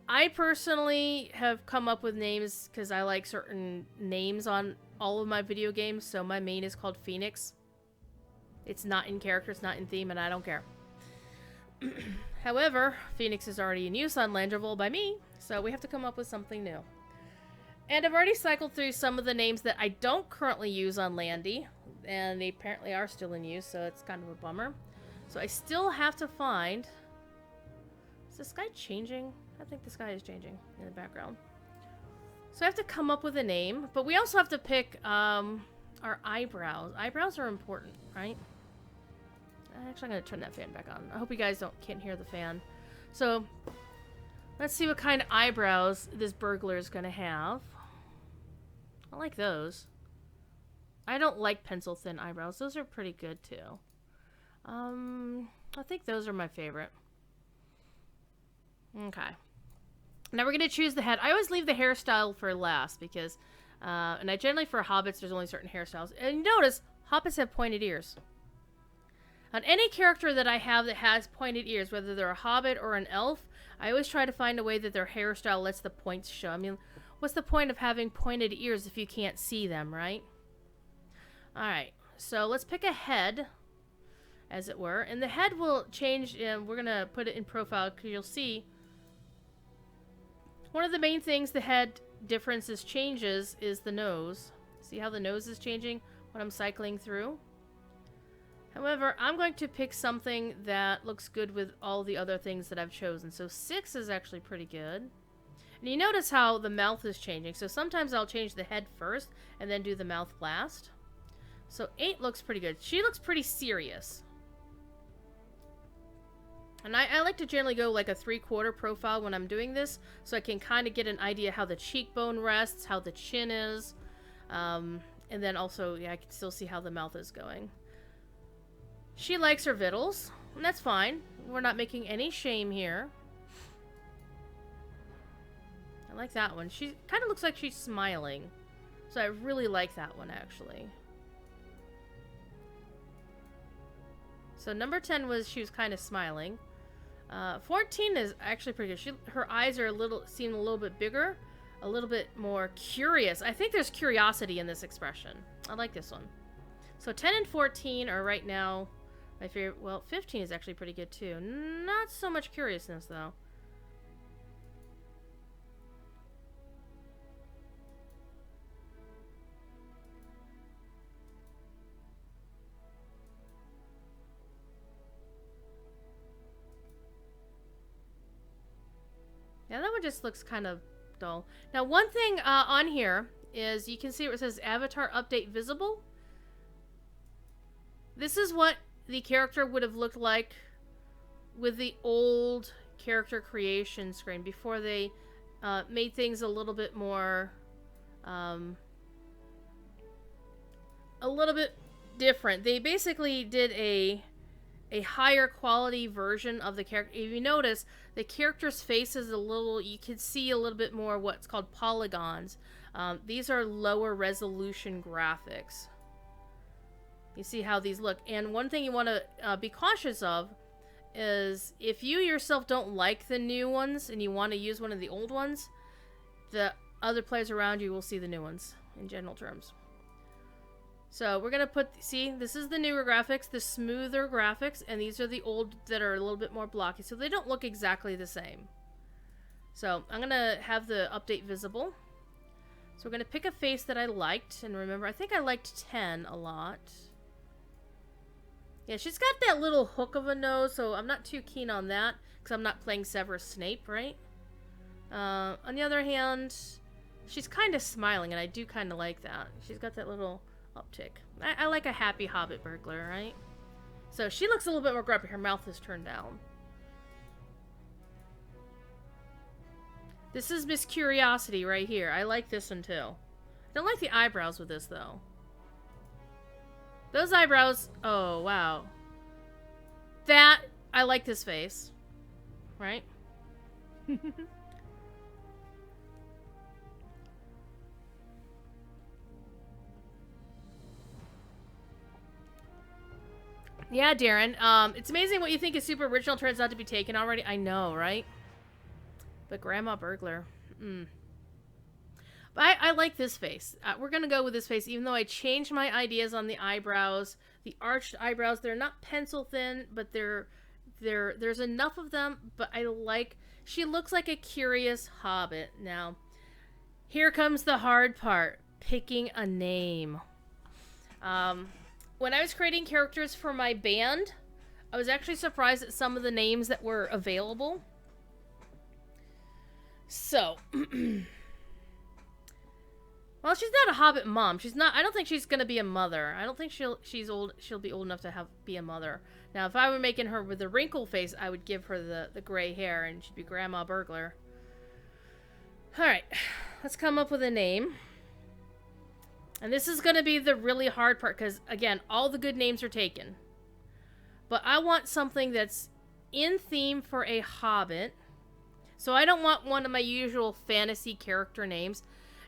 I personally have come up with names because I like certain names on all of my video games, so my main is called Phoenix. It's not in character, it's not in theme, and I don't care. However, Phoenix is already in use on Landravol by me, so we have to come up with something new. And I've already cycled through some of the names that I don't currently use on Landy, and they apparently are still in use, so it's kind of a bummer. So I still have to find... Is the sky changing? I think the sky is changing in the background. So I have to come up with a name, but we also have to pick our eyebrows. Eyebrows are important, right? Actually, I'm going to turn that fan back on. I hope you guys can't hear the fan. So, let's see what kind of eyebrows this burglar is going to have. I like those. I don't like pencil-thin eyebrows. Those are pretty good, too. I think those are my favorite. Okay. Now we're going to choose the head. I always leave the hairstyle for last because, and I generally, for hobbits, there's only certain hairstyles. And notice, hobbits have pointed ears. On any character that I have that has pointed ears, whether they're a hobbit or an elf, I always try to find a way that their hairstyle lets the points show. I mean, what's the point of having pointed ears if you can't see them, right? Alright, so let's pick a head, as it were. And the head will change, and we're going to put it in profile because you'll see one of the main things the head differences changes is the nose. See how the nose is changing when I'm cycling through? However, I'm going to pick something that looks good with all the other things that I've chosen. So 6 is actually pretty good. And you notice how the mouth is changing. So sometimes I'll change the head first and then do the mouth last. So 8 looks pretty good. She looks pretty serious. And I like to generally go like a 3/4 profile when I'm doing this. So I can kind of get an idea how the cheekbone rests, how the chin is. And then also, yeah, I can still see how the mouth is going. She likes her victuals, and that's fine. We're not making any shame here. I like that one. She kind of looks like she's smiling. So I really like that one, actually. So number 10 was she was kind of smiling. 14 is actually pretty good. Her eyes are seem a little bit bigger, a little bit more curious. I think there's curiosity in this expression. I like this one. So 10 and 14 are right now my favorite. Well, 15 is actually pretty good too. Not so much curiousness though. Yeah, that one just looks kind of dull. Now, one thing on here is you can see where it says Avatar Update Visible. This is what the character would have looked like with the old character creation screen before they made things a little bit more, a little bit different. They basically did a higher quality version of the character. If you notice, the character's face is a little, you can see a little bit more what's called polygons. These are lower resolution graphics. You see how these look. And one thing you want to be cautious of is if you yourself don't like the new ones and you want to use one of the old ones, the other players around you will see the new ones in general terms. So we're going to see, this is the newer graphics, the smoother graphics, and these are the old that are a little bit more blocky, so they don't look exactly the same. So I'm going to have the update visible. So we're going to pick a face that I liked, and remember, I think I liked 10 a lot. Yeah, she's got that little hook of a nose, so I'm not too keen on that, because I'm not playing Severus Snape, right? On the other hand, she's kind of smiling, and I do kind of like that. She's got that little uptick. I like a happy hobbit burglar, right? So she looks a little bit more grumpy. Her mouth is turned down. This is Miss Curiosity right here. I like this one too. I don't like the eyebrows with this though. Those eyebrows, oh wow. That, I like this face. Right? Yeah, Darren. It's amazing what you think is super original turns out to be taken already. I know, right? But Grandma Burglar. But I like this face. We're going to go with this face, even though I changed my ideas on the eyebrows. The arched eyebrows, they're not pencil thin, but there's enough of them. But I like... She looks like a curious hobbit. Now, here comes the hard part. Picking a name. When I was creating characters for my band, I was actually surprised at some of the names that were available. So, well, she's not a hobbit mom. She's not. I don't think she's gonna be a mother. I don't think she'll be old enough to be a mother. Now, if I were making her with a wrinkle face, I would give her the gray hair, and she'd be Grandma Burglar. All right, let's come up with a name. And this is going to be the really hard part because, again, all the good names are taken. But I want something that's in theme for a hobbit. So I don't want one of my usual fantasy character names.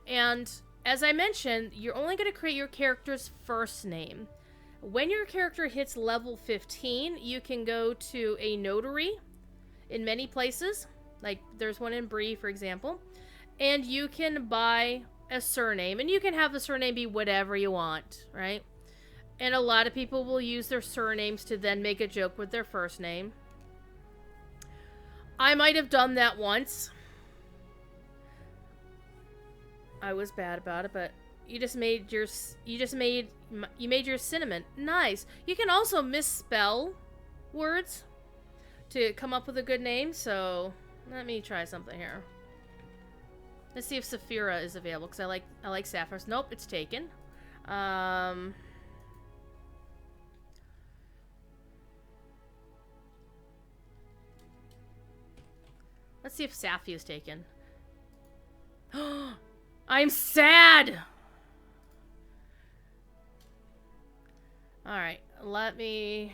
And as I mentioned, you're only going to create your character's first name. When your character hits level 15, you can go to a notary in many places. Like, there's one in Bree, for example. And you can buy a surname, and you can have the surname be whatever you want, right? And a lot of people will use their surnames to then make a joke with their first name. I might have done that once. I was bad about it, but you made your cinnamon. Nice. You can also misspell words to come up with a good name, so let me try something here. Let's see if Saphira is available, because I like sapphires. Nope, it's taken. Let's see if Safi is taken. I'm sad! Alright, let me...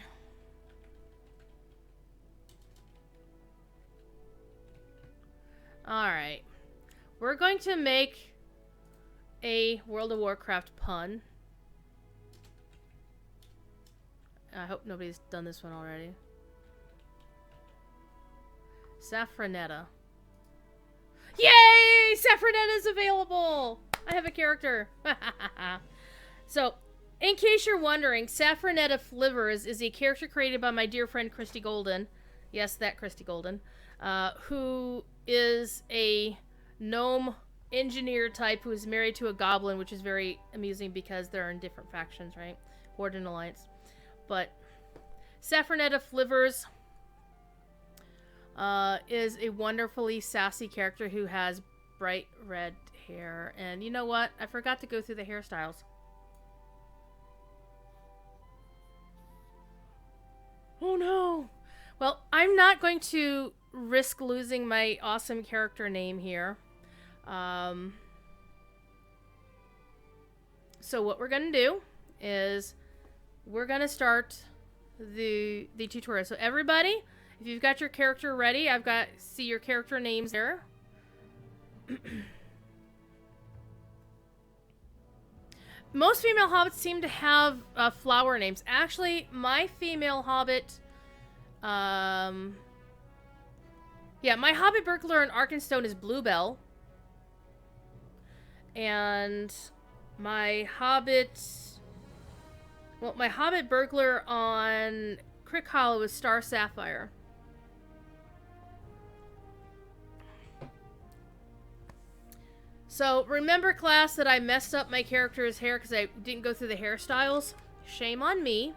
Alright. We're going to make a World of Warcraft pun. I hope nobody's done this one already. Saffronetta. Yay! Saffronetta is available! I have a character. So, in case you're wondering, Saffronetta Flivers is a character created by my dear friend Christy Golden. Yes, that Christy Golden. Who is a gnome engineer type who is married to a goblin, which is very amusing because they're in different factions, right? Horde and Alliance. But Saffronetta Flivers is a wonderfully sassy character who has bright red hair. And you know what? I forgot to go through the hairstyles. Oh no! Well, I'm not going to risk losing my awesome character name here. So what we're going to do is we're going to start the tutorial. So everybody, if you've got your character ready, I've got see your character names there. Most female hobbits seem to have flower names. Actually, my female hobbit, yeah, my hobbit burglar in Arkenstone is Bluebell. And my hobbit, well, my hobbit burglar on Crick Hollow is Star Sapphire. So, remember, class, that I messed up my character's hair because I didn't go through the hairstyles? Shame on me.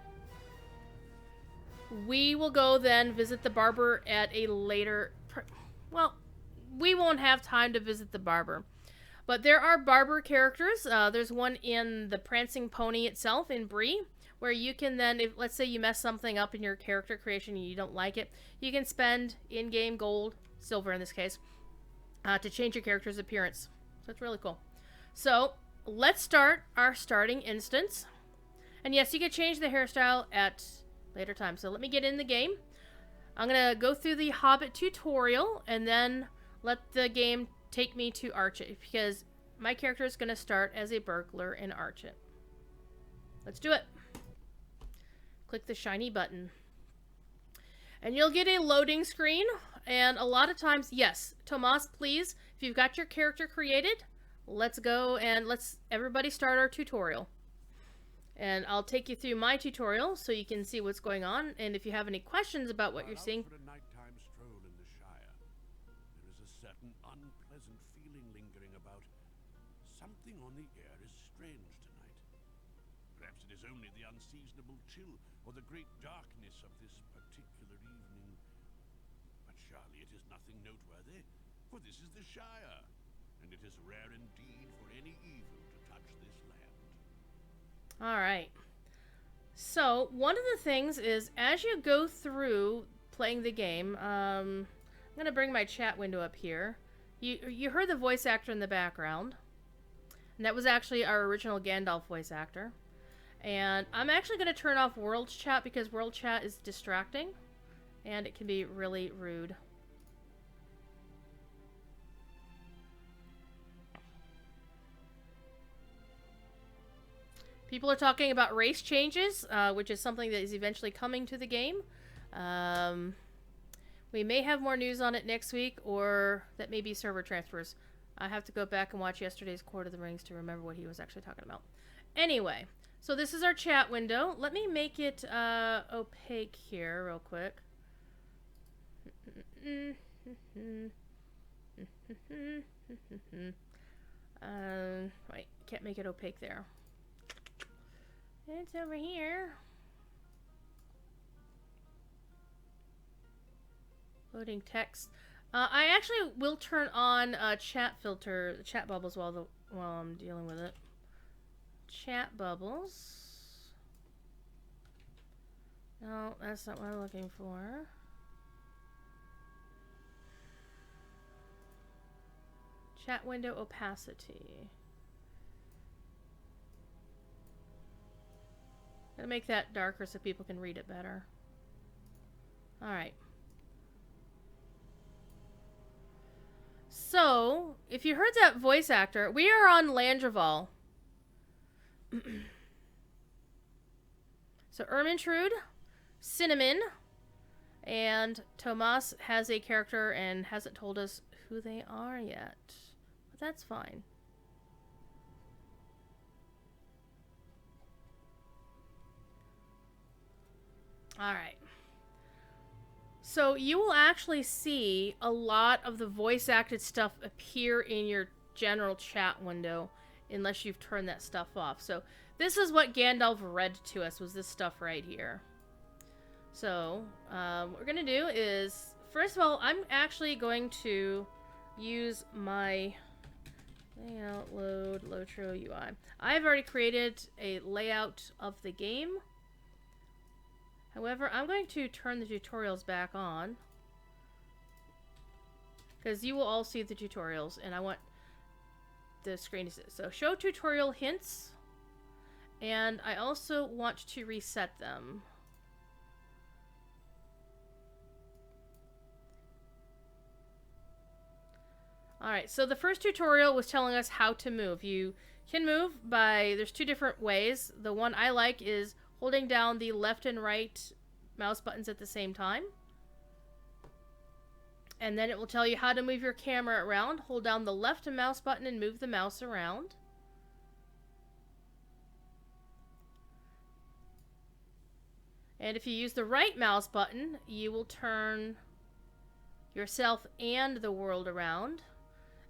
We will go then visit the barber at a later... Well, we won't have time to visit the barber. But there are barber characters. There's one in the Prancing Pony itself, in Bree, where you can then, if let's say you mess something up in your character creation and you don't like it, you can spend in-game gold, silver in this case, to change your character's appearance. So that's really cool. So let's start our starting instance. And yes, you can change the hairstyle at later time. So let me get in the game. I'm going to go through the Hobbit tutorial and then let the game take me to Archet, because my character is going to start as a burglar in Archet. Let's do it. Click the shiny button. And you'll get a loading screen. And a lot of times, yes, Tomas, please, if you've got your character created, let's go and let's everybody start our tutorial. And I'll take you through my tutorial so you can see what's going on. And if you have any questions about what you're seeing... For a nighttime stroll in the Shire, there is a certain unpleasant feeling lingering about. Something on the air is strange tonight. Perhaps it is only the unseasonable chill or the great darkness of this particular evening. But surely it is nothing noteworthy, for this is the Shire, and it is rare indeed for any evil to touch this land. Alright, so one of the things is, as you go through playing the game, I'm going to bring my chat window up here. You heard the voice actor in the background, and that was actually our original Gandalf voice actor. And I'm actually going to turn off world chat because world chat is distracting, and it can be really rude. People are talking about race changes, which is something that is eventually coming to the game. We may have more news on it next week, or that may be server transfers. I have to go back and watch yesterday's Court of the Rings to remember what he was actually talking about. Anyway, so this is our chat window. Let me make it opaque here real quick. Wait, can't make it opaque there. It's over here. Loading text. I actually will turn on chat filter, chat bubbles while I'm dealing with it. Chat bubbles. No, that's not what I'm looking for. Chat window opacity. Gonna make that darker so people can read it better. Alright. So, if you heard that voice actor, we are on Landreval. So, Ermintrude, Cinnamon, and Tomas has a character and hasn't told us who they are yet. But that's fine. Alright. So you will actually see a lot of the voice acted stuff appear in your general chat window unless you've turned that stuff off. So this is what Gandalf read to us, was this stuff right here. So what we're going to do is, first of all, I'm actually going to use my layout load LotRO UI. I've already created a layout of the game. However, I'm going to turn the tutorials back on, because you will all see the tutorials, and I want the screen to sit. So, show tutorial hints, and I also want to reset them. Alright, so the first tutorial was telling us how to move. You can move by, there's two different ways. The one I like is holding down the left and right mouse buttons at the same time. And then it will tell you how to move your camera around. Hold down the left mouse button and move the mouse around. And if you use the right mouse button, you will turn yourself and the world around.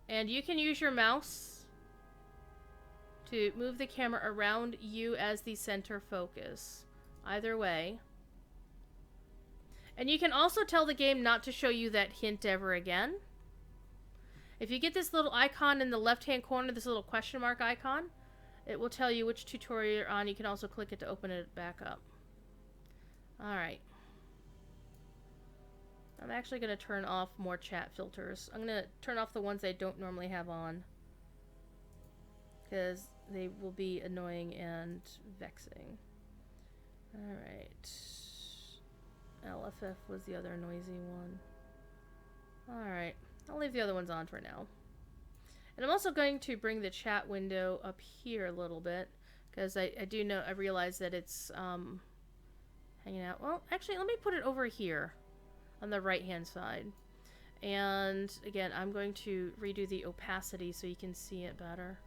And you can use your mouse to move the camera around you as the center focus. Either way. And you can also tell the game not to show you that hint ever again. If you get this little icon in the left-hand corner, this little question mark icon, it will tell you which tutorial you're on. You can also click it to open it back up. Alright. I'm actually going to turn off more chat filters. I'm going to turn off the ones I don't normally have on, because they will be annoying and vexing. Alright. LFF was the other noisy one. Alright. I'll leave the other ones on for now. And I'm also going to bring the chat window up here a little bit, because I realize that it's hanging out. Well, actually, let me put it over here on the right-hand side. And again, I'm going to redo the opacity so you can see it better.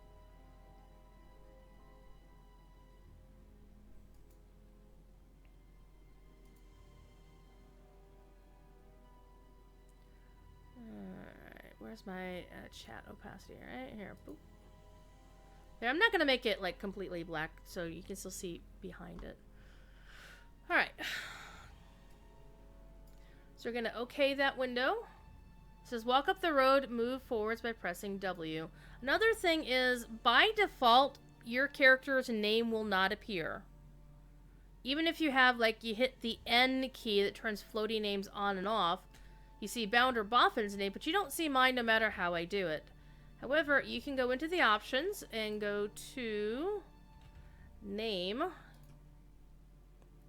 Alright, where's my chat opacity? Right here. Boop. There, I'm not going to make it like completely black so you can still see behind it. Alright. So we're going to OK that window. It says walk up the road, move forwards by pressing W. Another thing is, by default, your character's name will not appear. Even if you have, like, you hit the N key that turns floating names on and off, you see Bounder Boffin's name, but you don't see mine no matter how I do it. However, you can go into the options and go to name,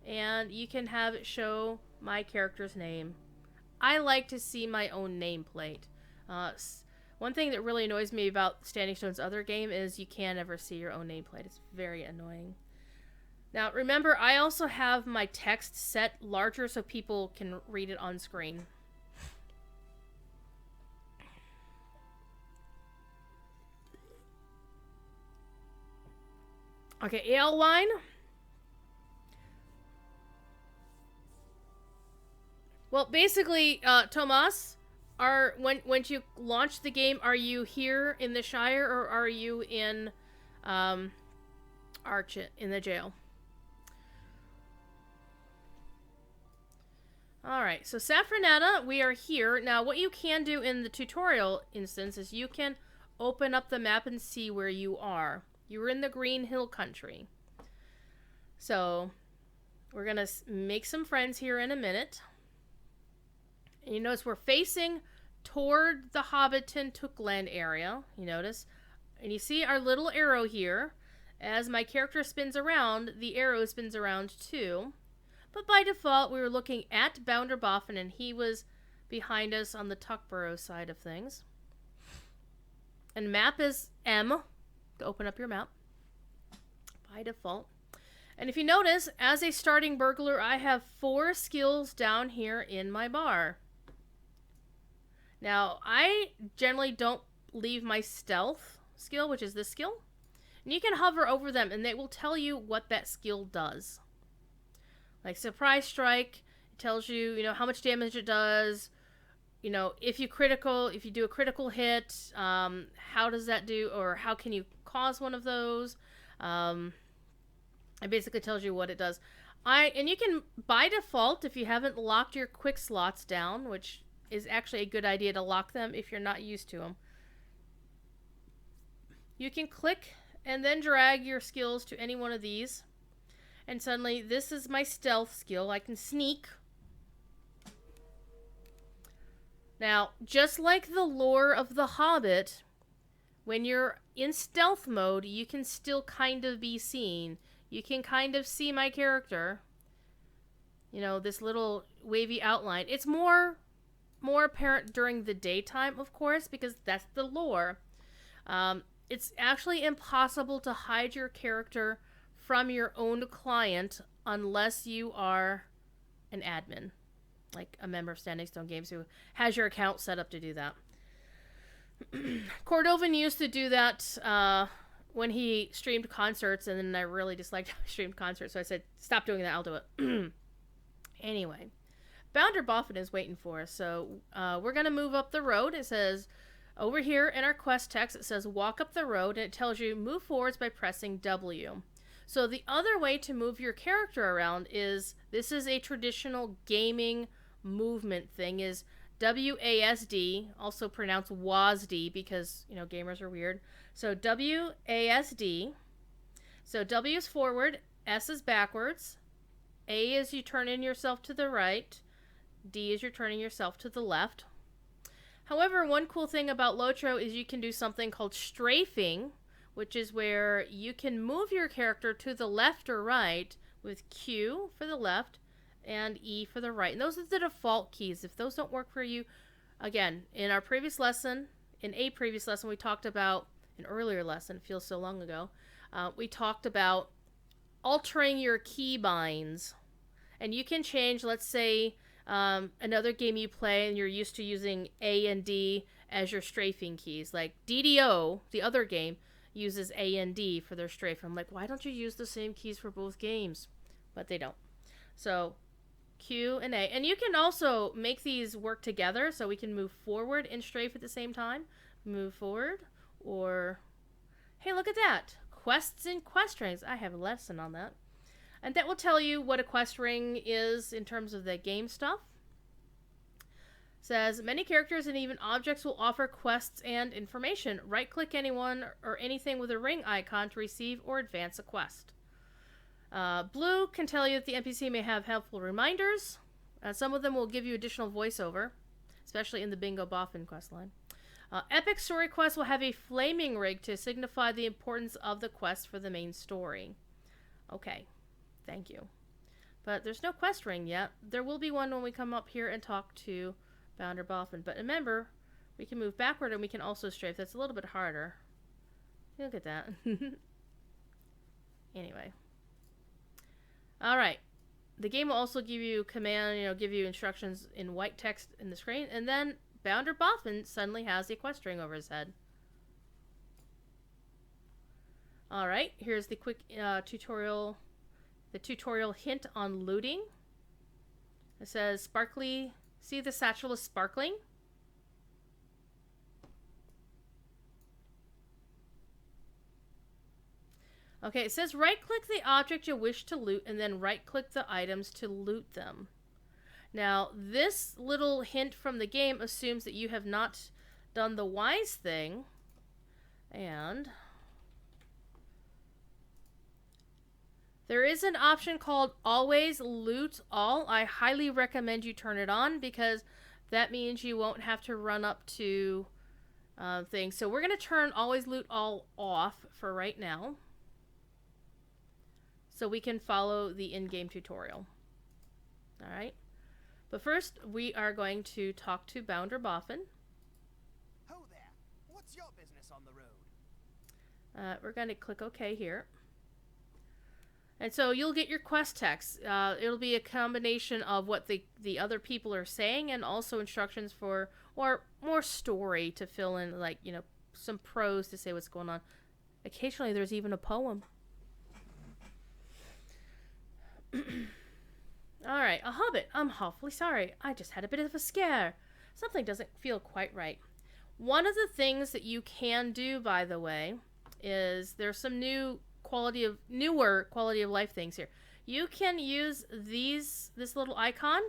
and you can have it show my character's name. I like to see my own nameplate. One thing that really annoys me about Standing Stone's other game is you can't ever see your own nameplate. It's very annoying. Now, remember, I also have my text set larger so people can read it on screen. Okay, ale wine. Well, basically, Tomas, when you launch the game, are you here in the Shire or are you in Archet, in the jail? Alright, so Saffronetta, we are here. Now, what you can do in the tutorial instance is you can open up the map and see where you are. You're in the Green Hill Country. So, we're going to make some friends here in a minute. And you notice we're facing toward the Hobbiton Tookland area, you notice. And you see our little arrow here. As my character spins around, the arrow spins around too. But by default, we were looking at Bounder Boffin, and he was behind us on the Tuckborough side of things. And map is M, to open up your map, by default. And if you notice, as a starting burglar, I have 4 skills down here in my bar. Now, I generally don't leave my stealth skill, which is this skill. And you can hover over them, and they will tell you what that skill does. Like Surprise Strike, it tells you, you know, how much damage it does. You know, if you do a critical hit, how does that do, or how can you cause one of those? It basically tells you what it does. And you can, by default, if you haven't locked your quick slots down, which is actually a good idea to lock them if you're not used to them, you can click and then drag your skills to any one of these. And suddenly, this is my stealth skill. I can sneak. Now, just like the lore of The Hobbit, when you're in stealth mode, you can still kind of be seen. You can kind of see my character. You know, this little wavy outline. It's more apparent during the daytime, of course, because that's the lore. It's actually impossible to hide your character from your own client unless you are an admin, like a member of Standing Stone Games who has your account set up to do that. Cordovan used to do that when he streamed concerts, and then I really disliked how he streamed concerts, so I said, stop doing that, I'll do it. Anyway, Bounder Boffin is waiting for us, so we're going to move up the road. It says, over here in our quest text, it says walk up the road, and it tells you move forwards by pressing W. So the other way to move your character around is, this is a traditional gaming movement thing, is WASD, also pronounced WASD because, you know, gamers are weird. So WASD. So W is forward, S is backwards, A is you turn in yourself to the right, D is you're turning yourself to the left. However, one cool thing about LotRO is you can do something called strafing, which is where you can move your character to the left or right with Q for the left and E for the right. And those are the default keys. If those don't work for you, again, in a previous lesson, we talked about, an earlier lesson, it feels so long ago, we talked about altering your key binds. And you can change, let's say, another game you play and you're used to using A and D as your strafing keys. Like DDO, the other game, uses A and D for their strafe. I'm like, why don't you use the same keys for both games? But they don't. So Q and A. And you can also make these work together so we can move forward and strafe at the same time. Move forward, or hey, look at that. Quests and quest rings. I have a lesson on that. And that will tell you what a quest ring is in terms of the game stuff. Says, many characters and even objects will offer quests and information. Right-click anyone or anything with a ring icon to receive or advance a quest. Blue can tell you that the NPC may have helpful reminders. Some of them will give you additional voiceover, especially in the Bingo Boffin quest line. Epic story quests will have a flaming rig to signify the importance of the quest for the main story. Okay, thank you. But there's no quest ring yet. There will be one when we come up here and talk to Bounder Boffin. But remember, we can move backward and we can also strafe. That's a little bit harder. Look at that. Anyway. Alright. The game will also give you give you instructions in white text in the screen. And then Bounder Boffin suddenly has a quest ring over his head. Alright, here's the quick tutorial. The tutorial hint on looting. It says, sparkly. See the satchel is sparkling? Okay, it says right-click the object you wish to loot and then right-click the items to loot them. Now, this little hint from the game assumes that you have not done the wise thing. And there is an option called Always Loot All. I highly recommend you turn it on because that means you won't have to run up to things. So we're going to turn Always Loot All off for right now, so we can follow the in-game tutorial. Alright. But first, we are going to talk to Bounder Boffin. Ho there! What's your business on the road? We're going to click OK here. And so you'll get your quest text. It'll be a combination of what the other people are saying and also instructions for, or more story to fill in, like, some prose to say what's going on. Occasionally there's even a poem. Alright, a hobbit. I'm awfully sorry. I just had a bit of a scare. Something doesn't feel quite right. One of the things that you can do, by the way, is there's some newer quality of life things here. You can use this little icon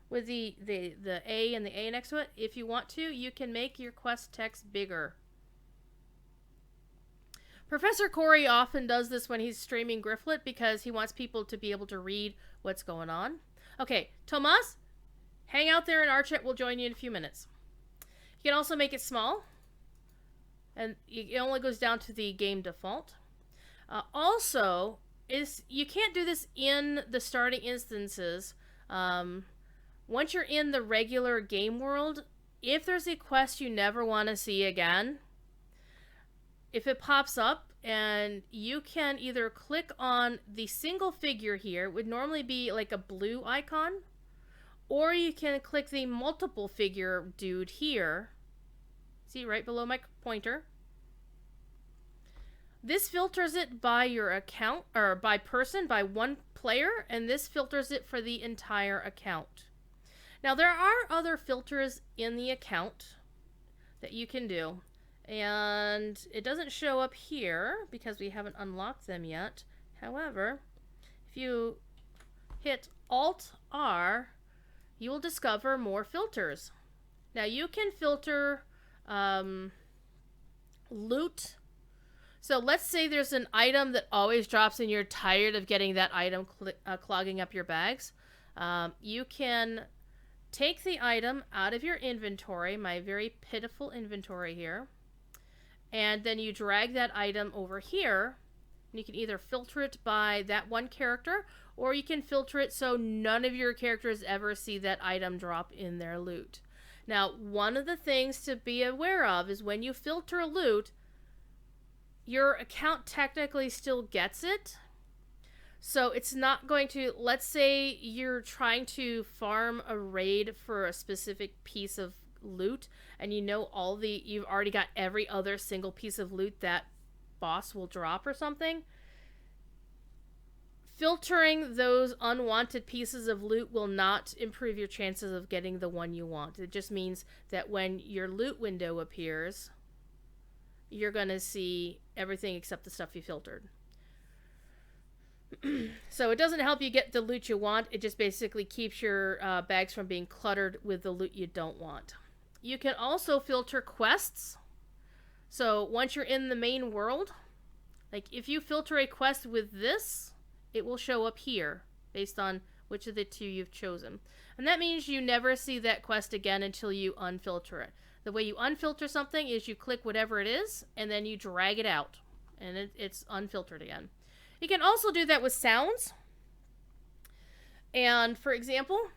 with the A and the A next to it. If you want to, you can make your quest text bigger. Professor Corey often does this when he's streaming Grifflet because he wants people to be able to read what's going on. Okay, Tomas, hang out there and Archet will join you in a few minutes. You can also make it small, and it only goes down to the game default. Also, you can't do this in the starting instances. Once you're in the regular game world, if there's a quest you never want to see again, if it pops up, and you can either click on the single figure here, it would normally be like a blue icon, or you can click the multiple figure dude here. See, right below my pointer. This filters it by your account, or by person, by one player, and this filters it for the entire account. Now, there are other filters in the account that you can do. And it doesn't show up here because we haven't unlocked them yet. However, if you hit Alt-R, you will discover more filters. Now, you can filter loot. So let's say there's an item that always drops and you're tired of getting that item clogging up your bags. You can take the item out of your inventory, my very pitiful inventory here, and then you drag that item over here. And you can either filter it by that one character, or you can filter it so none of your characters ever see that item drop in their loot. Now, one of the things to be aware of is when you filter a loot, your account technically still gets it. So it's not going to, let's say you're trying to farm a raid for a specific piece of loot, and you know you've already got every other single piece of loot that boss will drop or something. Filtering those unwanted pieces of loot will not improve your chances of getting the one you want. It just means that when your loot window appears, you're going to see everything except the stuff you filtered. So it doesn't help you get the loot you want. It just basically keeps your bags from being cluttered with the loot you don't want. You can also filter quests. So once you're in the main world, like if you filter a quest with this, it will show up here based on which of the two you've chosen. And that means you never see that quest again until you unfilter it. The way you unfilter something is you click whatever it is, and then you drag it out, and it's unfiltered again. You can also do that with sounds. And for example,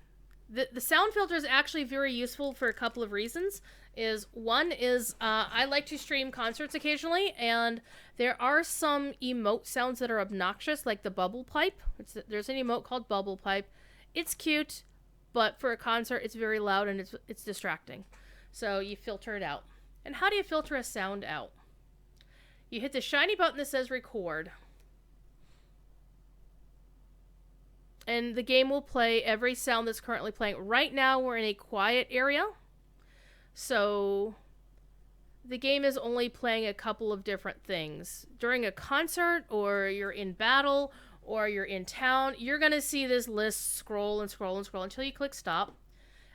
the sound filter is actually very useful for a couple of reasons. One is I like to stream concerts occasionally, and there are some emote sounds that are obnoxious, like the bubble pipe. There's an emote called bubble pipe. It's cute, but for a concert, it's very loud and it's distracting. So you filter it out. And how do you filter a sound out? You hit the shiny button that says record. And the game will play every sound that's currently playing. Right now, we're in a quiet area. So the game is only playing a couple of different things. During a concert, or you're in battle, or you're in town, you're going to see this list scroll and scroll and scroll until you click stop.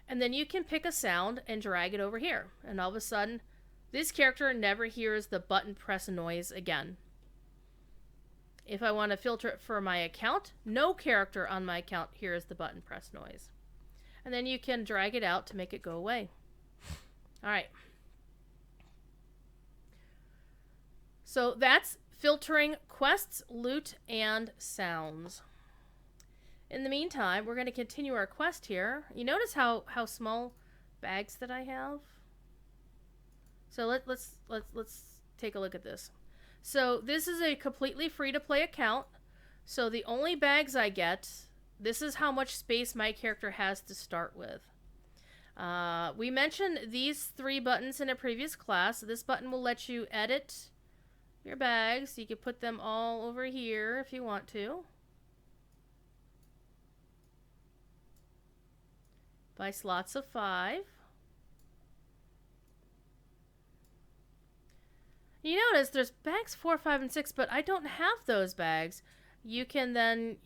And then you can pick a sound and drag it over here. And all of a sudden, this character never hears the button press noise again. If I want to filter it for my account, no character on my account hears the button press noise. And then you can drag it out to make it go away. Alright. So that's filtering quests, loot, and sounds. In the meantime, we're going to continue our quest here. You notice how small bags that I have? So let's take a look at this. So this is a completely free-to-play account. So the only bags I get, this is how much space my character has to start with. We mentioned these 3 buttons in a previous class. This button will let you edit your bags. You can put them all over here if you want to. By slots of 5. You notice there's bags 4, 5, and 6, but I don't have those bags. You can then,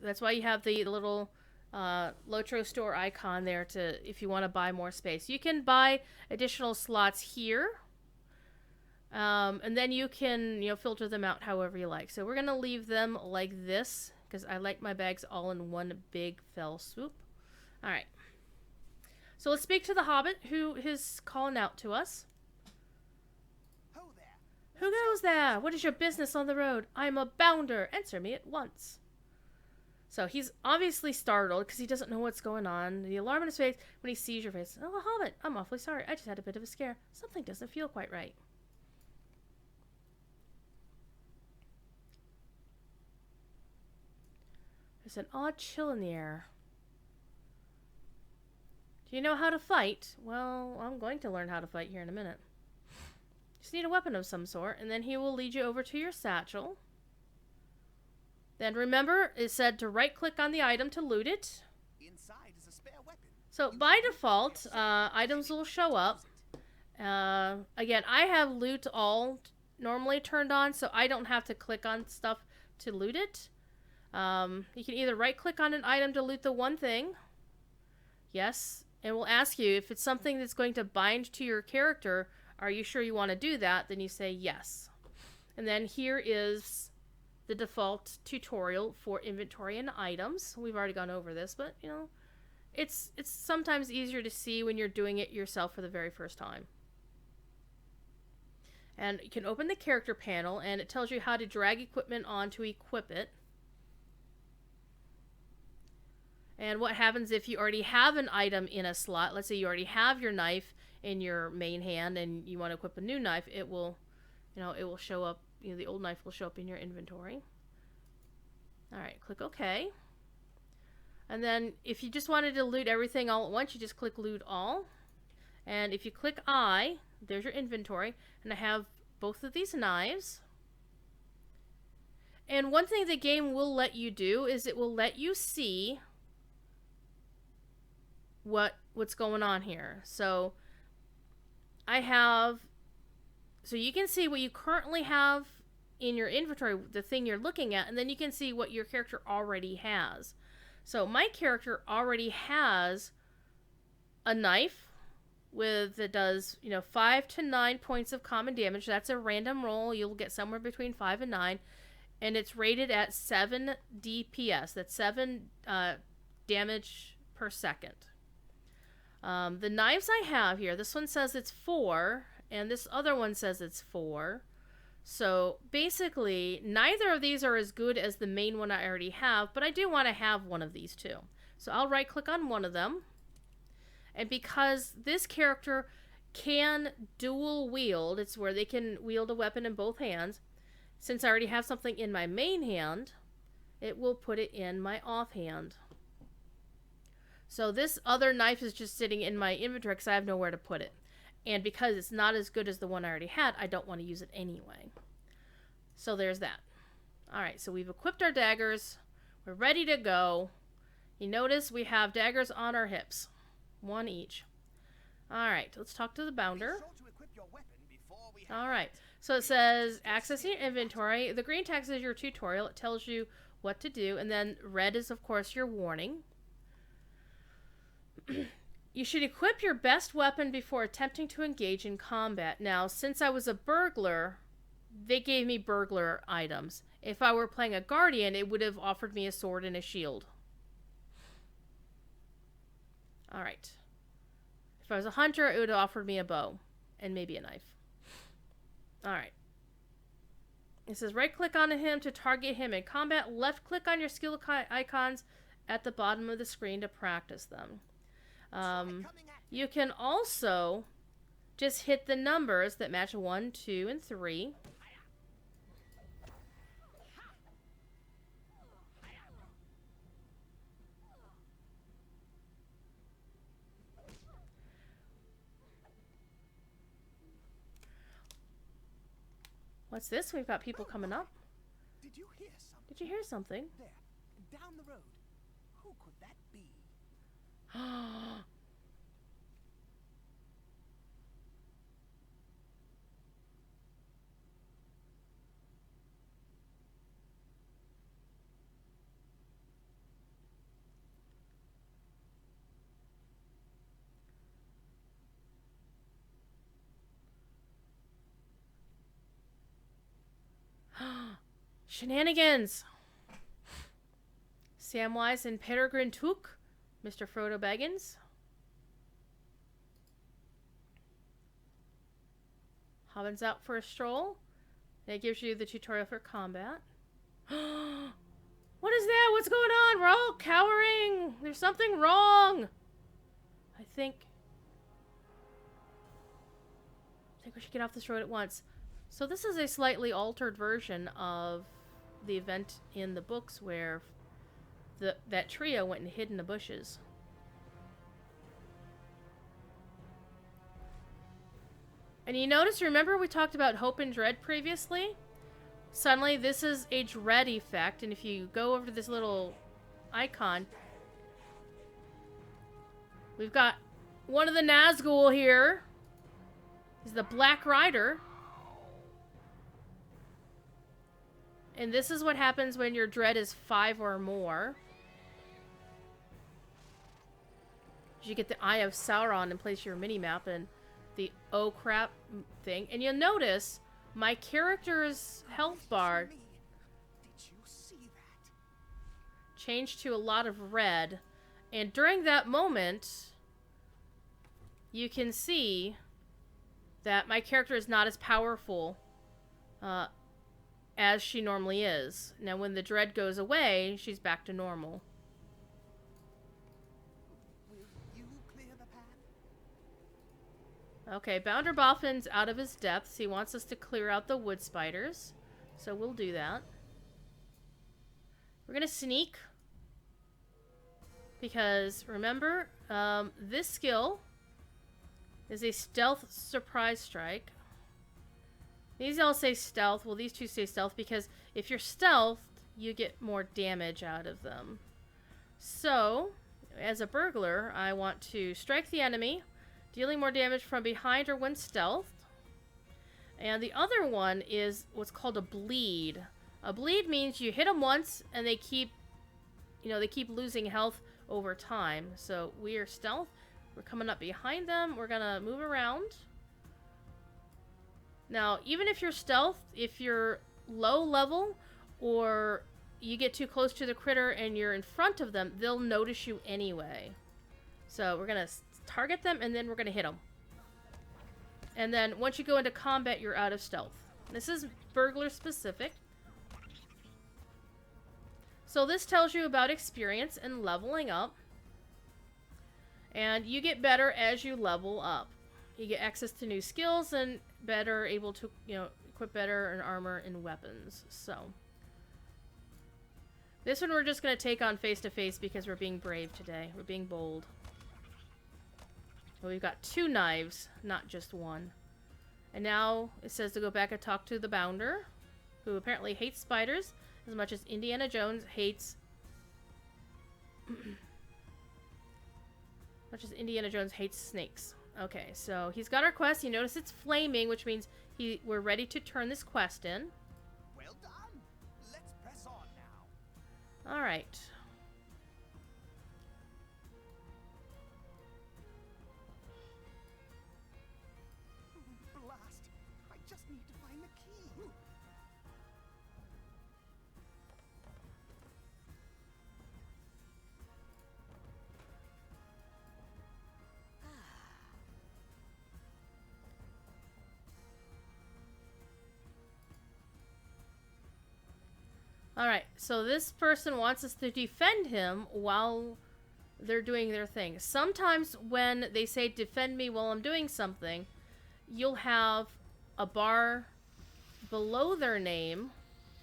that's why you have the little LotRO store icon there if you want to buy more space. You can buy additional slots here, and then you can, filter them out however you like. So we're going to leave them like this because I like my bags all in one big fell swoop. All right. So let's speak to the Hobbit who is calling out to us. Who goes there? What is your business on the road? I'm a bounder. Answer me at once. So he's obviously startled because he doesn't know what's going on. The alarm in his face when he sees your face. Oh, Hobbit, I'm awfully sorry. I just had a bit of a scare. Something doesn't feel quite right. There's an odd chill in the air. Do you know how to fight? Well, I'm going to learn how to fight here in a minute. Just need a weapon of some sort, and then he will lead you over to your satchel. Then remember, it said to right-click on the item to loot it. Inside is a spare weapon. So by default, items will show up. Again, I have loot all normally turned on, so I don't have to click on stuff to loot it. You can either right-click on an item to loot the one thing. Yes, and we'll ask you if it's something that's going to bind to your character. Are you sure you want to do that? Then you say yes. And then here is the default tutorial for inventory and items. We've already gone over this, but, it's sometimes easier to see when you're doing it yourself for the very first time. And you can open the character panel, and it tells you how to drag equipment on to equip it. And what happens if you already have an item in a slot. Let's say you already have your knife in your main hand and you want to equip a new knife. It will, it will show up, the old knife will show up in your inventory. Alright, click OK. And then if you just wanted to loot everything all at once, you just click loot all. And if you click I, there's your inventory. And I have both of these knives. And one thing the game will let you do is it will let you see what's going on here. So you can see what you currently have in your inventory, the thing you're looking at, and then you can see what your character already has. So my character already has a knife that does 5 to 9 points of common damage. That's a random roll. You'll get somewhere between 5 and 9, and it's rated at 7 DPS. That's 7 damage per second. The knives I have here, this one says it's 4, and this other one says it's 4. So basically, neither of these are as good as the main one I already have, but I do want to have one of these too. So I'll right click on one of them. And because this character can dual wield, it's where they can wield a weapon in both hands. Since I already have something in my main hand, it will put it in my offhand. So this other knife is just sitting in my inventory because I have nowhere to put it. And because it's not as good as the one I already had, I don't want to use it anyway. So there's that. Alright, so we've equipped our daggers. We're ready to go. You notice we have daggers on our hips. 1 each. Alright, let's talk to the bounder. Alright, so it says accessing your inventory. The green text is your tutorial. It tells you what to do. And then red is, of course, your warning. You should equip your best weapon before attempting to engage in combat. Now, since I was a burglar, they gave me burglar items. If I were playing a guardian, it would have offered me a sword and a shield. Alright. If I was a hunter, it would have offered me a bow and maybe a knife. Alright. It says right click on him to target him in combat. Left click on your skill icons at the bottom of the screen to practice them. You can also just hit the numbers that match 1, 2, and 3. What's this? We've got people coming up. Did you hear something? Did you hear something? There, down the road. Who could that be? Shenanigans! Samwise and Peregrine Took, Mr. Frodo Baggins. Hobbin's out for a stroll. It gives you the tutorial for combat. What is that? What's going on? We're all cowering. There's something wrong. I think we should get off this road at once. So this is a slightly altered version of the event in the books where that trio went and hid in the bushes. And you notice, remember we talked about hope and dread previously? Suddenly this is a dread effect, and if you go over to this little icon, we've got one of the Nazgul here. He's the Black Rider. And this is what happens when your dread is 5 or more. You get the Eye of Sauron and place your mini-map and the oh crap thing. And you'll notice my character's health bar Did you see that? changed to a lot of red. And during that moment, you can see that my character is not as powerful as she normally is. Now, when the dread goes away, she's back to normal. Will you clear the path? Okay, Bounder Boffin's out of his depths. He wants us to clear out the wood spiders. So we'll do that. We're gonna sneak. Because, remember, this skill is a stealth surprise strike. These all say stealth. Well, these two say stealth because if you're stealthed, you get more damage out of them. So, as a burglar, I want to strike the enemy, dealing more damage from behind or when stealthed. And the other one is what's called a bleed. A bleed means you hit them once and they keep, they keep losing health over time. So we are stealth. We're coming up behind them. We're gonna move around. Now, even if you're stealth, if you're low level or you get too close to the critter and you're in front of them, they'll notice you anyway. So we're gonna target them and then we're gonna hit them. And then once you go into combat, you're out of stealth. This is burglar specific. So this tells you about experience and leveling up. And you get better as you level up. You get access to new skills and better able to, equip better in armor and weapons. So this one we're just going to take on face to face because we're being brave today. We're being bold. Well, we've got 2 knives, not just one. And now it says to go back and talk to the Bounder, who apparently hates spiders as much as Indiana Jones hates snakes. Okay, so he's got our quest. You notice it's flaming, which means we're ready to turn this quest in. Well done. Let's press on now. All right. Blast! I just need to find the key. Alright, so this person wants us to defend him while they're doing their thing. Sometimes when they say defend me while I'm doing something, you'll have a bar below their name,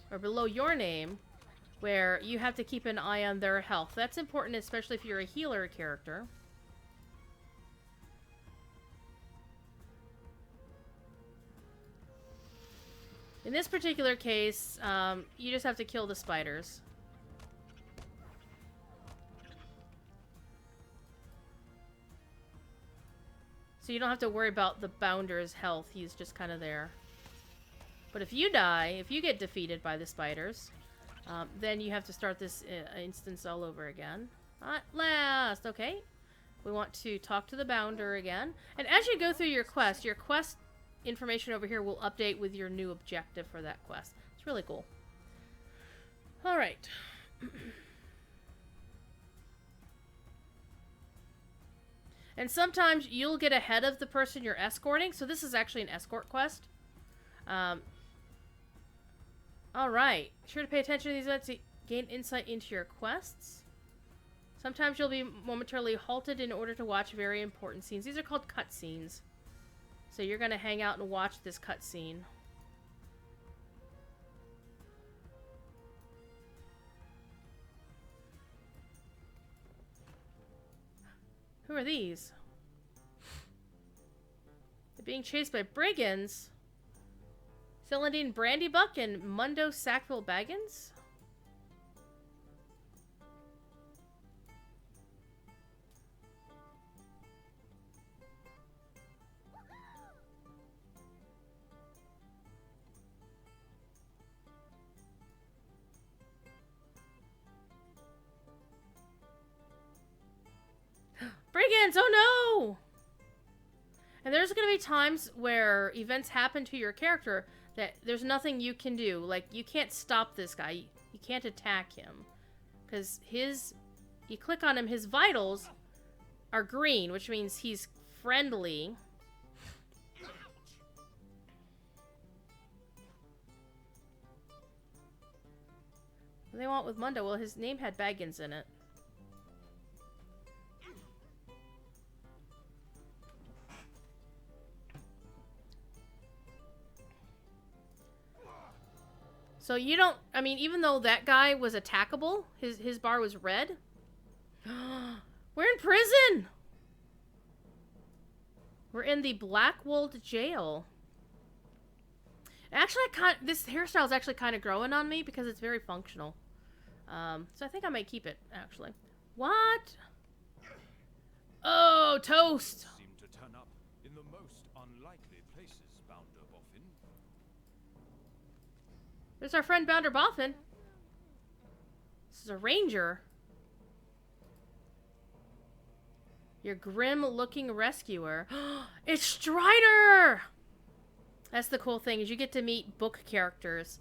or below your name, where you have to keep an eye on their health. That's important, especially if you're a healer character. In this particular case, you just have to kill the spiders. So you don't have to worry about the Bounder's health. He's just kind of there. But if you die, if you get defeated by the spiders, then you have to start this instance all over again. At last, okay. We want to talk to the Bounder again. And as you go through your quest information over here will update with your new objective for that quest. It's really cool. Alright. And sometimes you'll get ahead of the person you're escorting. So this is actually an escort quest. Alright. Sure to pay attention to these events to gain insight into your quests. Sometimes you'll be momentarily halted in order to watch very important scenes. These are called cutscenes. So you're going to hang out and watch this cutscene. Who are these? They're being chased by brigands? Celandine Brandybuck and Mundo Sackville Baggins? Brigands! Oh no! And there's going to be times where events happen to your character that there's nothing you can do. Like, you can't stop this guy. You can't attack him. Because his you click on him, his vitals are green, which means he's friendly. What do they want with Mundo? Well, his name had Baggins in it. So you don't, I mean, even though that guy was attackable, his bar was red. We're in prison! We're in the Blackwold jail. Actually, this hairstyle is actually kind of growing on me because it's very functional. So I think I might keep it, actually. What? Oh, toast! Seem to turn up in the most unlikely places, Bounder Boffin. There's our friend Bounder Boffin. This is a ranger. Your grim-looking rescuer. It's Strider! That's the cool thing, is you get to meet book characters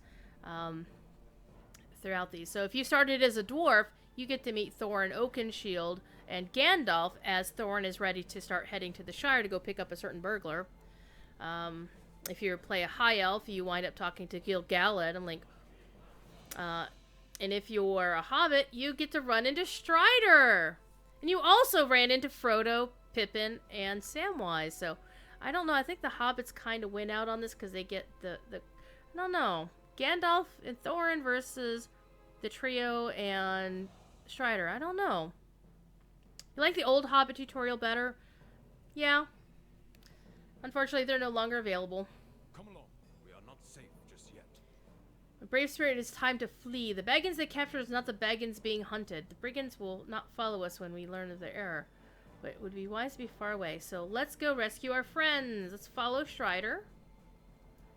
throughout these. So if you started as a dwarf, you get to meet Thorin Oakenshield and Gandalf as Thorin is ready to start heading to the Shire to go pick up a certain burglar. If you play a high elf, you wind up talking to Gil-galad and Link. And if you're a hobbit, you get to run into Strider! And you also ran into Frodo, Pippin, and Samwise. So, I don't know. I think the hobbits kind of win out on this because they get the... I don't know. Gandalf and Thorin versus the trio and Strider. I don't know. You like the old Hobbit tutorial better? Yeah. Unfortunately, they're no longer available. Come along. We are not safe just yet. Brave Spirit, it is time to flee. The Baggins they capture is not the Baggins being hunted. The brigands will not follow us when we learn of their error. But it would be wise to be far away. So let's go rescue our friends. Let's follow Strider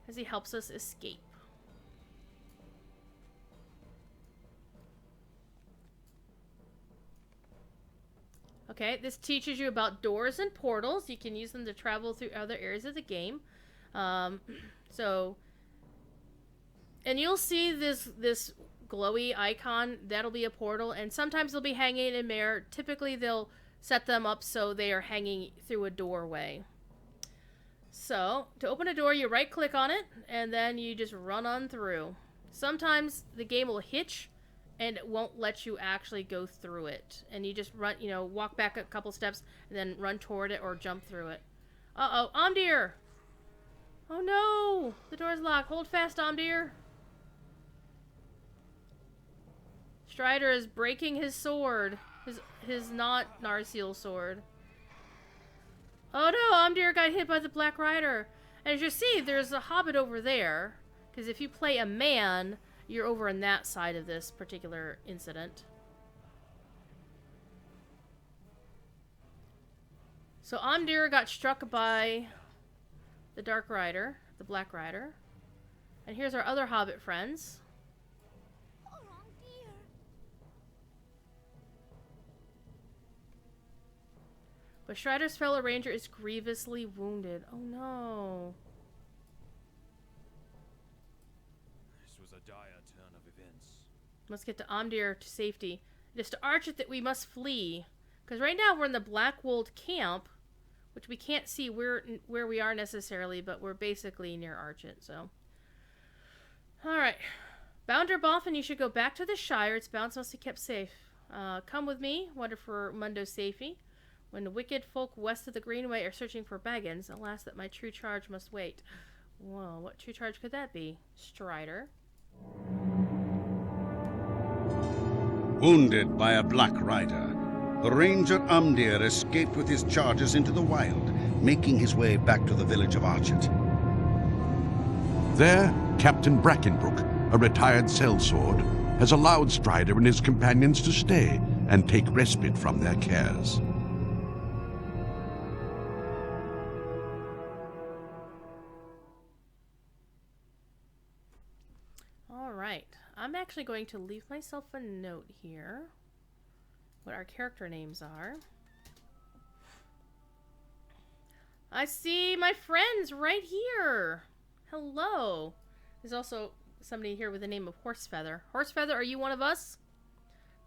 as he helps us escape. Okay, this teaches you about doors and portals. You can use them to travel through other areas of the game. And you'll see this glowy icon. That'll be a portal. And sometimes they'll be hanging in there. Typically, they'll set them up so they are hanging through a doorway. So, to open a door, you right-click on it, and then you just run on through. Sometimes the game will hitch, and it won't let you actually go through it. And you just run, walk back a couple steps, and then run toward it or jump through it. Uh-oh, Omdir! Oh no! The door's locked. Hold fast, Omdir. Strider is breaking his sword. His not Narsil sword. Oh no, Omdir got hit by the Black Rider. And as you see, there's a hobbit over there. Because if you play a man, you're over on that side of this particular incident. So Omdir got struck by the Dark Rider, the Black Rider. And here's our other hobbit friends. But Strider's fellow ranger is grievously wounded. Oh no. This was a dire turn of events. Let's get to Omdir to safety. It is to Archet that we must flee. Because right now we're in the Blackwold camp, which we can't see where we are necessarily, but we're basically near Archet, so. Alright. Bounder Boffin, you should go back to the Shire. Its bounds must be kept safe. Come with me, wonder for Mundo's safety. When the wicked folk west of the Greenway are searching for Baggins, alas that my true charge must wait. Whoa, what true charge could that be? Strider. Wounded by a Black Rider, the ranger Umdir escaped with his charges into the wild, making his way back to the village of Archet. There, Captain Brackenbrook, a retired sellsword, has allowed Strider and his companions to stay and take respite from their cares. I'm actually going to leave myself a note here. What our character names are. I see my friends right here. Hello. There's also somebody here with the name of Horsefeather. Horsefeather, are you one of us?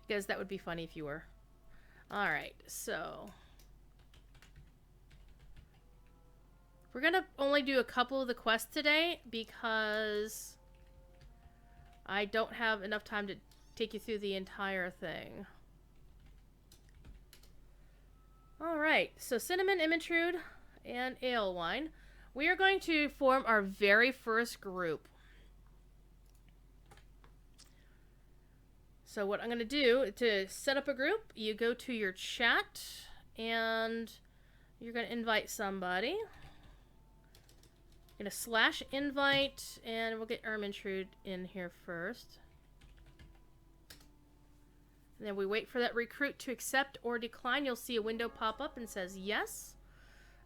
Because that would be funny if you were. Alright, so we're gonna only do a couple of the quests today because I don't have enough time to take you through the entire thing. Alright, so Cinnamon, Imintrude, and Alewine. We are going to form our very first group. So what I'm going to do to set up a group, you go to your chat and you're going to invite somebody. You're going to /invite and we'll get Ermintrude in here first. And then we wait for that recruit to accept or decline. You'll see a window pop up and says yes.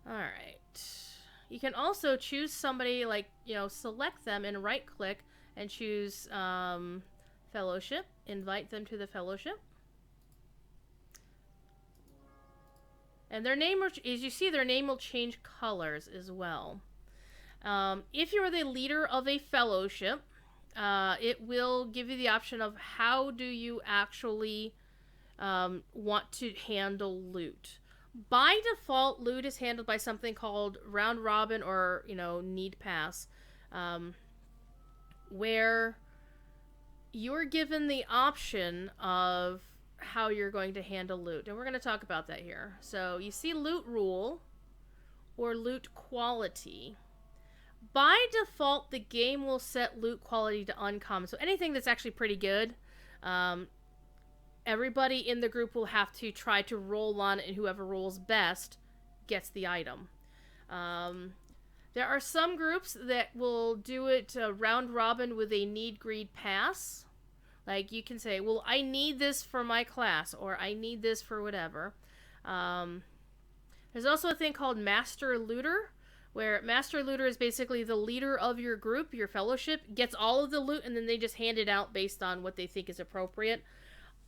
Alright. You can also choose somebody, like, you know, select them and right click and choose Fellowship. Invite them to the Fellowship. And their name, as you see, their name will change colors as well. If you are the leader of a Fellowship, it will give you the option of how do you actually want to handle loot. By default, loot is handled by something called round robin or, you know, need pass, where you're given the option of how you're going to handle loot. And we're going to talk about that here. So you see loot rule or loot quality. By default, the game will set loot quality to uncommon. So anything that's actually pretty good, everybody in the group will have to try to roll on it, and whoever rolls best gets the item. There are some groups that will do it round robin with a need greed pass. Like you can say, well, I need this for my class, or I need this for whatever. There's also a thing called Master Looter, where Master Looter is basically the leader of your group, your fellowship, gets all of the loot, and then they just hand it out based on what they think is appropriate.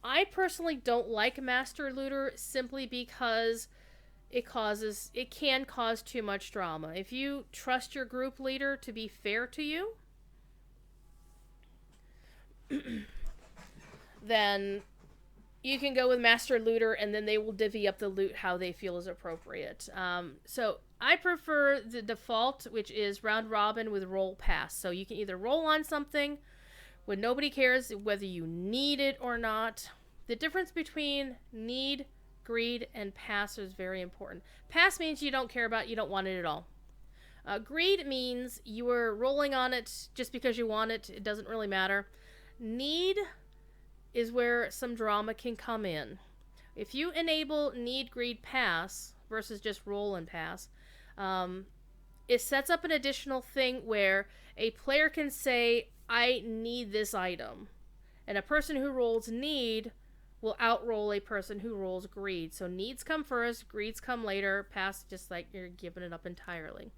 I personally don't like Master Looter simply because it can cause too much drama. If you trust your group leader to be fair to you, then you can go with Master Looter, and then they will divvy up the loot how they feel is appropriate. So I prefer the default, which is round robin with roll pass. So you can either roll on something when nobody cares whether you need it or not. The difference between need, greed, and pass is very important. Pass means you don't care about it, you don't want it at all. Greed means you are rolling on it just because you want it. It doesn't really matter. Need is where some drama can come in. If you enable need, greed, pass versus just roll and pass, it sets up an additional thing where a player can say, I need this item. And a person who rolls need will outroll a person who rolls greed. So needs come first, greeds come later, pass just like you're giving it up entirely.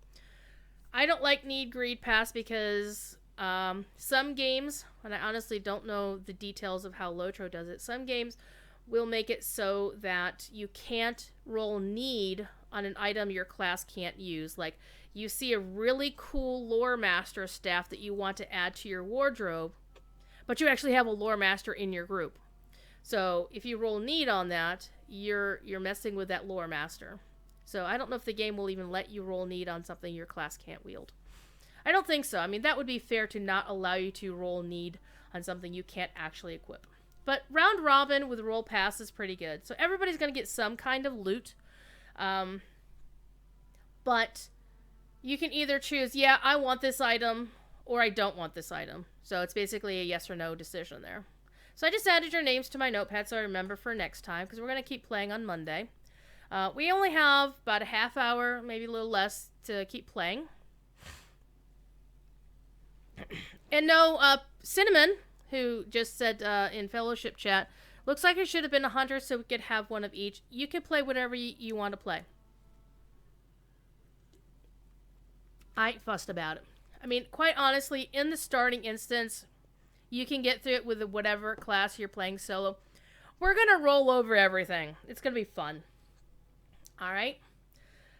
I don't like need, greed, pass because some games, and I honestly don't know the details of how LotRO does it, some games will make it so that you can't roll need on an item your class can't use. Like, you see a really cool lore master staff that you want to add to your wardrobe, but you actually have a lore master in your group. So if you roll need on that, you're messing with that lore master. So I don't know if the game will even let you roll need on something your class can't wield. I don't think so. I mean, that would be fair to not allow you to roll need on something you can't actually equip. But round robin with roll pass is pretty good. So everybody's going to get some kind of loot. But you can either choose, yeah, I want this item, or I don't want this item. So it's basically a yes or no decision there. So I just added your names to my notepad so I remember for next time, because we're going to keep playing on Monday. We only have about a half hour, maybe a little less, to keep playing. And no, Cinnamon, who just said in Fellowship chat, looks like it should have been a hunter so we could have one of each. You can play whatever you want to play. I ain't fussed about it. I mean, quite honestly, in the starting instance, you can get through it with whatever class you're playing solo. We're going to roll over everything. It's going to be fun. Alright.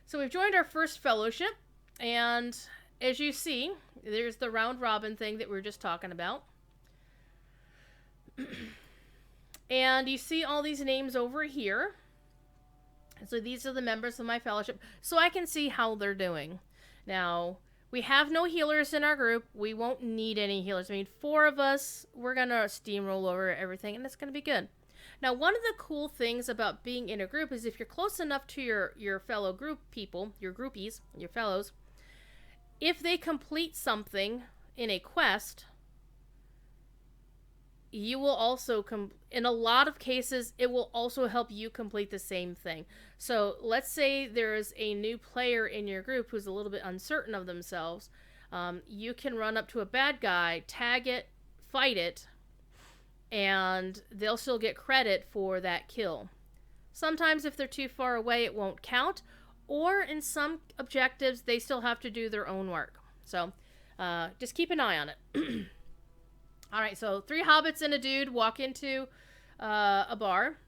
So we've joined our first fellowship. And as you see, there's the round robin thing that we were just talking about. And you see all these names over here. So these are the members of my fellowship, so I can see how they're doing. Now, we have no healers in our group. We won't need any healers. I mean, 4 of us, we're going to steamroll over everything, and it's going to be good. Now, one of the cool things about being in a group is if you're close enough to your fellow group people, your groupies, your fellows, if they complete something in a quest, you will also, in a lot of cases, it will also help you complete the same thing. So let's say there's a new player in your group who's a little bit uncertain of themselves. You can run up to a bad guy, tag it, fight it, and they'll still get credit for that kill. Sometimes if they're too far away, it won't count, or in some objectives, they still have to do their own work. So just keep an eye on it. All right, so 3 hobbits and a dude walk into a bar.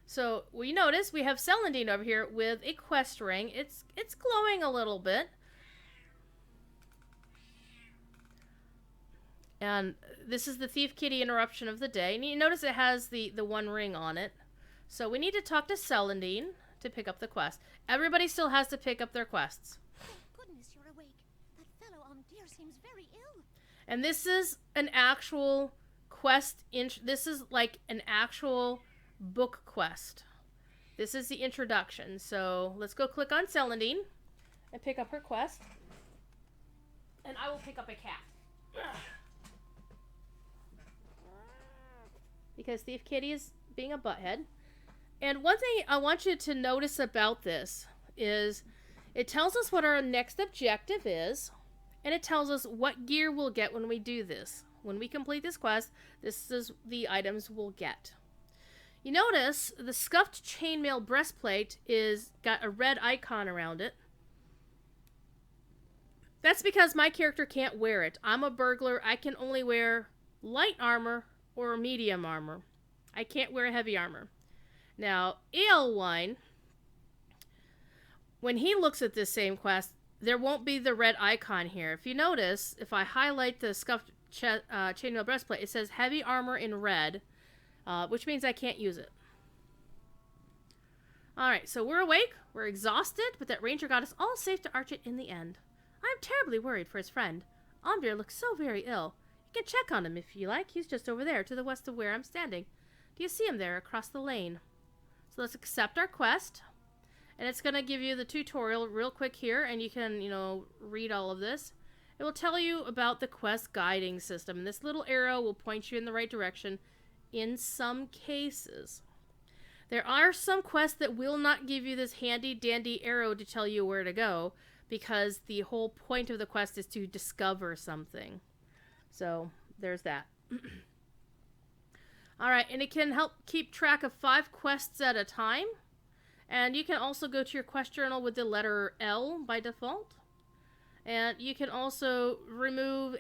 So we notice we have Celandine over here with a quest ring. It's glowing a little bit. And this is the Thief Kitty interruption of the day. And you notice it has the 1 ring on it. So we need to talk to Celandine to pick up the quest. Everybody still has to pick up their quests. Thank goodness you're awake. That fellow Amdir seems very ill. And this is an actual quest. This is like an actual book quest. This is the introduction. So let's go click on Celandine and pick up her quest. And I will pick up a cat. Because Thief Kitty is being a butthead. And one thing I want you to notice about this is it tells us what our next objective is. And it tells us what gear we'll get when we do this. When we complete this quest, this is the items we'll get. You notice the scuffed chainmail breastplate is got a red icon around it. That's because my character can't wear it. I'm a burglar. I can only wear light armor or medium armor. I can't wear heavy armor. Now, Eowyn, when he looks at this same quest, there won't be the red icon here. If you notice, if I highlight the scuffed chainmail breastplate, it says heavy armor in red, which means I can't use it. Alright, so we're awake, we're exhausted, but that ranger got us all safe to Archet in the end. I'm terribly worried for his friend. Amdir looks so very ill. You can check on him if you like. He's just over there to the west of where I'm standing. Do you see him there across the lane? So let's accept our quest. And it's going to give you the tutorial real quick here, and you can, read all of this. It will tell you about the quest guiding system. This little arrow will point you in the right direction in some cases. There are some quests that will not give you this handy-dandy arrow to tell you where to go, because the whole point of the quest is to discover something. So, there's that. Alright, and it can help keep track of 5 quests at a time. And you can also go to your quest journal with the letter L by default. And you can also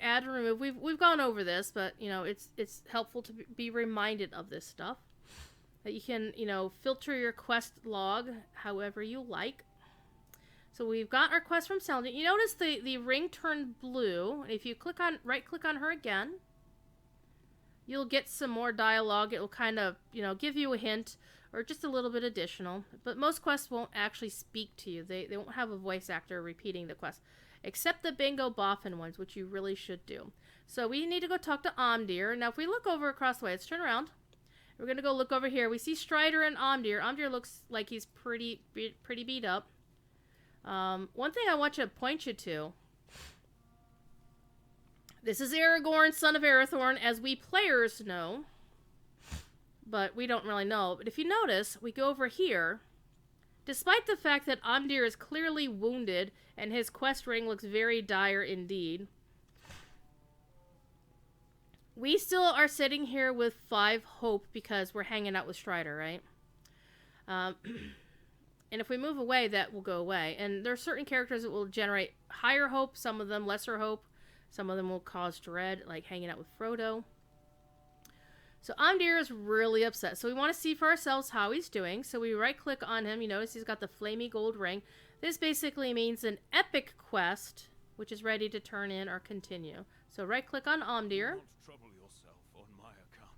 add and remove. We've gone over this, but, it's helpful to be reminded of this stuff. That you can, filter your quest log however you like. So we've got our quest from Celandine. You notice the ring turned blue. If you right-click on her again, you'll get some more dialogue. It will kind of, give you a hint or just a little bit additional. But most quests won't actually speak to you. They won't have a voice actor repeating the quest. Except the Bingo Boffin ones, which you really should do. So we need to go talk to Amdir. Now if we look over across the way, let's turn around. We're going to go look over here. We see Strider and Amdir. Amdir looks like he's pretty beat up. One thing I want you to point you to. This is Aragorn, son of Arathorn, as we players know. But we don't really know. But if you notice, we go over here. Despite the fact that Amdir is clearly wounded and his quest ring looks very dire indeed, we still are sitting here with 5 hope because we're hanging out with Strider, right? And if we move away, that will go away. And there are certain characters that will generate higher hope, some of them lesser hope. Some of them will cause dread, like hanging out with Frodo. So Amdir is really upset. So we want to see for ourselves how he's doing. So we right-click on him. You notice he's got the flamey gold ring. This basically means an epic quest, which is ready to turn in or continue. So right-click on Amdir. Don't trouble yourself on my account.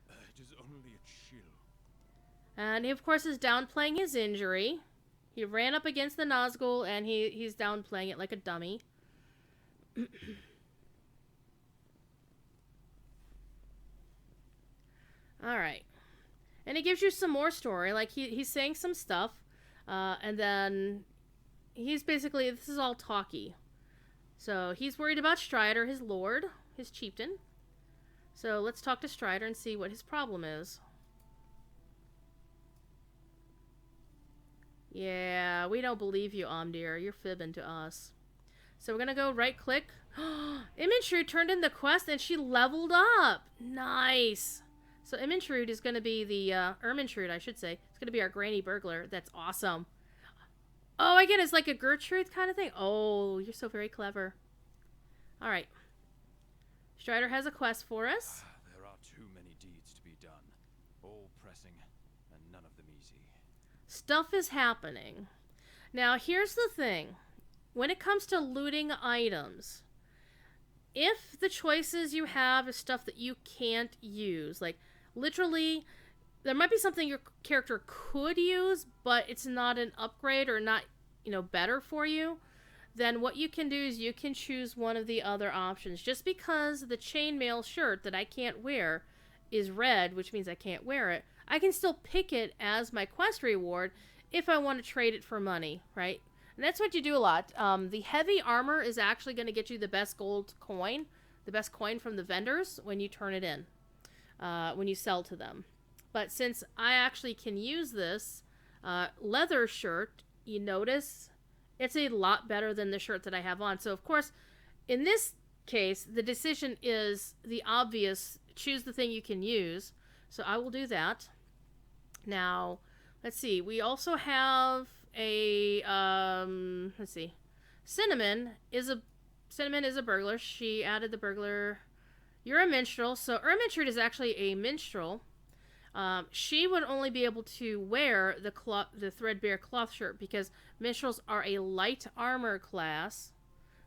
It is only a chill. And he, of course, is downplaying his injury. He ran up against the Nazgul, and he's downplaying it like a dummy. Alright. And it gives you some more story. Like, he's saying some stuff, and then he's basically... This is all talky. So, he's worried about Strider, his lord, his chieftain. So, let's talk to Strider and see what his problem is. Yeah, we don't believe you, Omdir. You're fibbing to us. So, we're gonna go right-click. Imintrude turned in the quest, and she leveled up! Nice! So, Imintrude is gonna be the... Ermintrude, I should say. It's gonna be our Granny Burglar. That's awesome. Oh, I get it. It's like a Gertrude kind of thing. Oh, you're so very clever. Alright. Strider has a quest for us. There are too many deeds to be done. All pressing, and none of them easy. Stuff is happening. Now, here's the thing. When it comes to looting items, if the choices you have is stuff that you can't use, like, literally... There might be something your character could use, but it's not an upgrade or not, you know, better for you. Then what you can do is you can choose one of the other options. Just because the chainmail shirt that I can't wear is red, which means I can't wear it, I can still pick it as my quest reward if I want to trade it for money, right? And that's what you do a lot. The heavy armor is actually going to get you the best gold coin, the best coin from the vendors when you turn it in, when you sell to them. But since I actually can use this leather shirt, you notice it's a lot better than the shirt that I have on. So, of course, in this case, the decision is the obvious. Choose the thing you can use. So I will do that. Now, let's see. We also have a, let's see. Cinnamon is a burglar. She added the burglar. You're a minstrel. So Ermintrude is actually a minstrel. She would only be able to wear the threadbare cloth shirt because minstrels are a light armor class.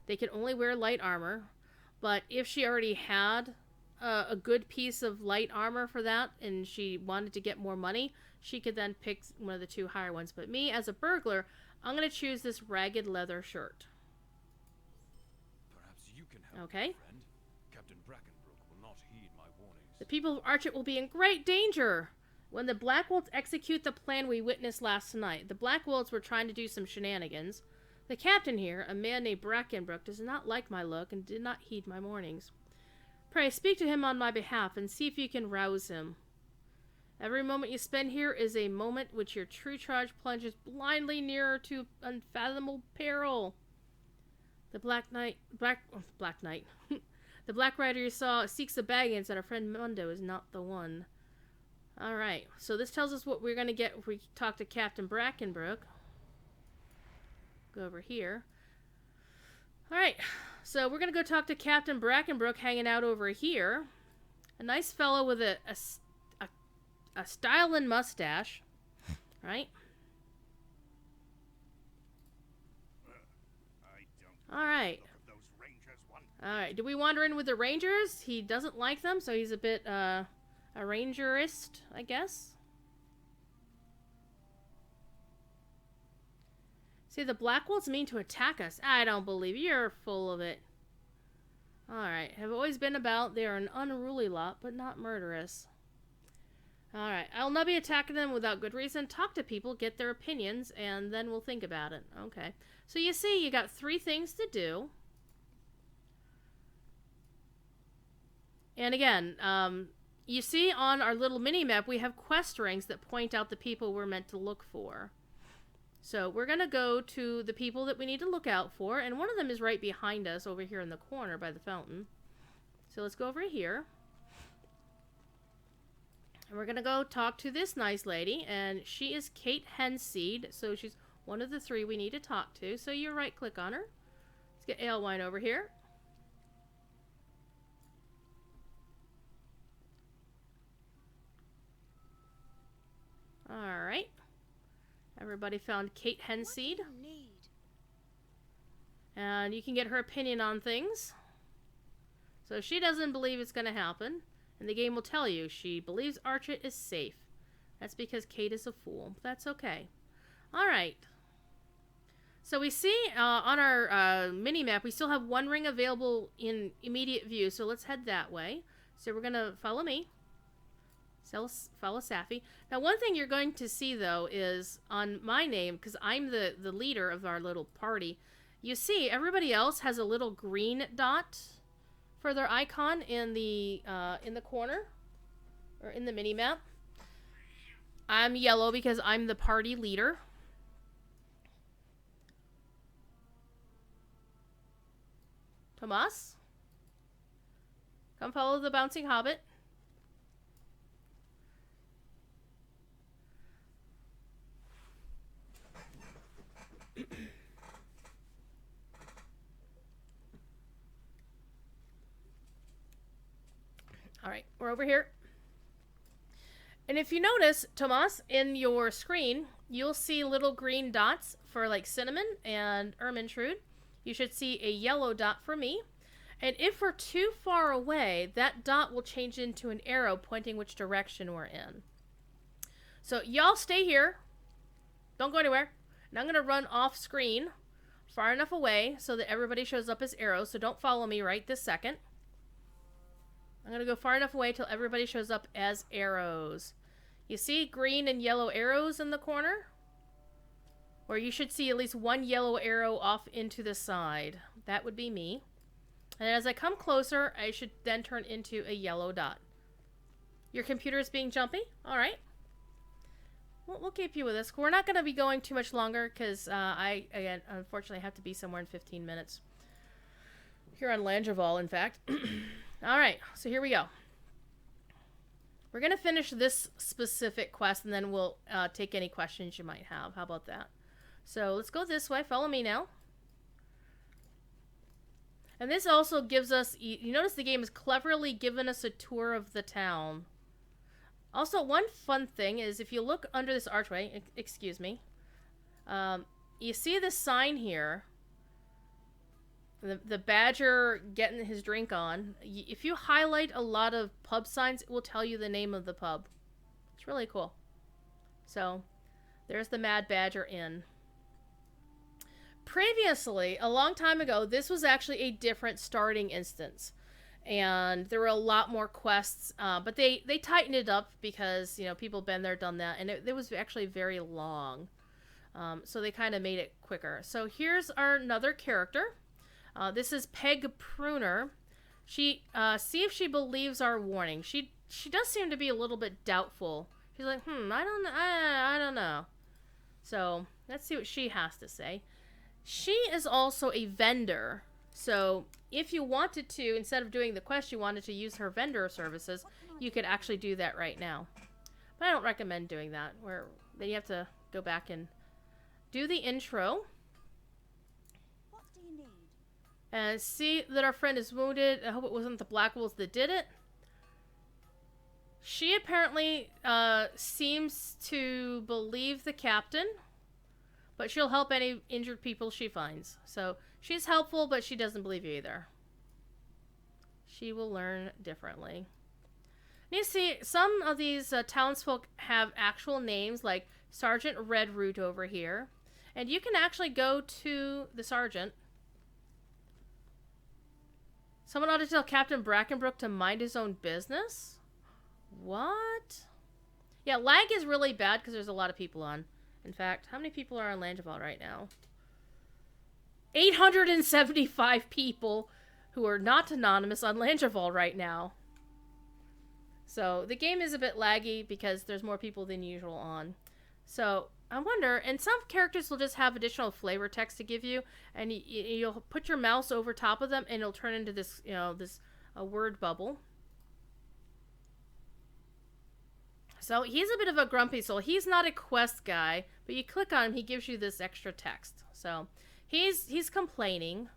They can only wear light armor. But if she already had a good piece of light armor for that and she wanted to get more money, she could then pick one of the two higher ones. But me, as a burglar, I'm going to choose this ragged leather shirt. Perhaps you can help, okay. My friend. Captain Brackenbrook will not heed my warnings. The people of Archet will be in great danger when the Black Wolves execute the plan we witnessed last night. The Black Wolves were trying to do some shenanigans. The captain here, a man named Brackenbrook, does not like my look and did not heed my warnings. Pray, speak to him on my behalf and see if you can rouse him. Every moment you spend here is a moment which your true charge plunges blindly nearer to unfathomable peril. The Black Knight... The Black Rider you saw seeks the baggage that our friend Mundo is not the one. Alright, so this tells us what we're going to get if we talk to Captain Brackenbrook. Go over here. Alright, so we're going to go talk to Captain Brackenbrook hanging out over here. A nice fellow with a styling mustache. Right? Alright. Alright, do we wander in with the Rangers? He doesn't like them, so he's a bit, a Rangerist, I guess. See, the Black Wolves mean to attack us. I don't believe you. You're full of it. Alright, have always been about. They are an unruly lot, but not murderous. Alright, I'll not be attacking them without good reason. Talk to people, get their opinions, and then we'll think about it. Okay. So you see, you got 3 things to do. And again, you see on our little mini-map, we have quest rings that point out the people we're meant to look for. So we're going to go to the people that we need to look out for, and one of them is right behind us over here in the corner by the fountain. So let's go over here. And we're going to go talk to this nice lady, and she is Kate Henseed, so she's one of the 3 we need to talk to. So you right-click on her. Let's get Ale Wine over here. Alright. Everybody found Kate Henseed. What do you need? And you can get her opinion on things. So she doesn't believe it's going to happen. And the game will tell you she believes Archet is safe. That's because Kate is a fool. That's okay. All right. So we see on our mini-map, we still have one ring available in immediate view. So let's head that way. So we're going to follow me. Follow Safi. Now, one thing you're going to see, though, is on my name, because I'm the leader of our little party, you see everybody else has a little green dot for their icon in the corner, or in the mini-map. I'm yellow because I'm the party leader. Tomas? Come follow the bouncing hobbit. Alright, we're over here. And if you notice, Tomas, in your screen, you'll see little green dots for like Cinnamon and Ermintrude. You should see a yellow dot for me. And if we're too far away, that dot will change into an arrow pointing which direction we're in. So y'all stay here. Don't go anywhere. And I'm going to run off screen far enough away so that everybody shows up as arrows. So don't follow me right this second. I'm going to go far enough away till everybody shows up as arrows. You see green and yellow arrows in the corner? Or you should see at least one yellow arrow off into the side. That would be me. And as I come closer, I should then turn into a yellow dot. Your computer is being jumpy? Alright. We'll keep you with us. We're not going to be going too much longer because I unfortunately have to be somewhere in 15 minutes. Here on Landreval, in fact. Alright, so here we go. We're going to finish this specific quest and then we'll take any questions you might have. How about that? So let's go this way. Follow me now. And this also gives us, you notice the game has cleverly given us a tour of the town. Also, one fun thing is if you look under this archway, excuse me, you see this sign here, the badger getting his drink on. If you highlight a lot of pub signs, it will tell you the name of the pub. It's really cool. So, there's the Mad Badger Inn. Previously, a long time ago, this was actually a different starting instance. And there were a lot more quests, but they tightened it up because, you know, people have been there, done that, and it was actually very long. So they kind of made it quicker. So here's another character. This is Peg Pruner. She, see if she believes our warning. She does seem to be a little bit doubtful. She's like, I don't know. So let's see what she has to say. She is also a vendor. So if you wanted to, instead of doing the quest, you wanted to use her vendor services, you could actually do that right now. But I don't recommend doing that. Then you have to go back and do the intro. What do you need? And see that our friend is wounded. I hope it wasn't the Black Wolves that did it. She apparently seems to believe the captain, but she'll help any injured people she finds. So she's helpful, but she doesn't believe you either. She will learn differently. And you see, some of these townsfolk have actual names, like Sergeant Redroot over here. And you can actually go to the sergeant. Someone ought to tell Captain Brackenbrook to mind his own business? What? Yeah, lag is really bad because there's a lot of people on. In fact, how many people are on Landreval right now? 875 people who are not anonymous on Landreval right now. So the game is a bit laggy because there's more people than usual on. So I wonder, and some characters will just have additional flavor text to give you, and you'll put your mouse over top of them, and it'll turn into this, you know, a word bubble. So he's a bit of a grumpy soul. He's not a quest guy, but you click on him, he gives you this extra text. So he's complaining.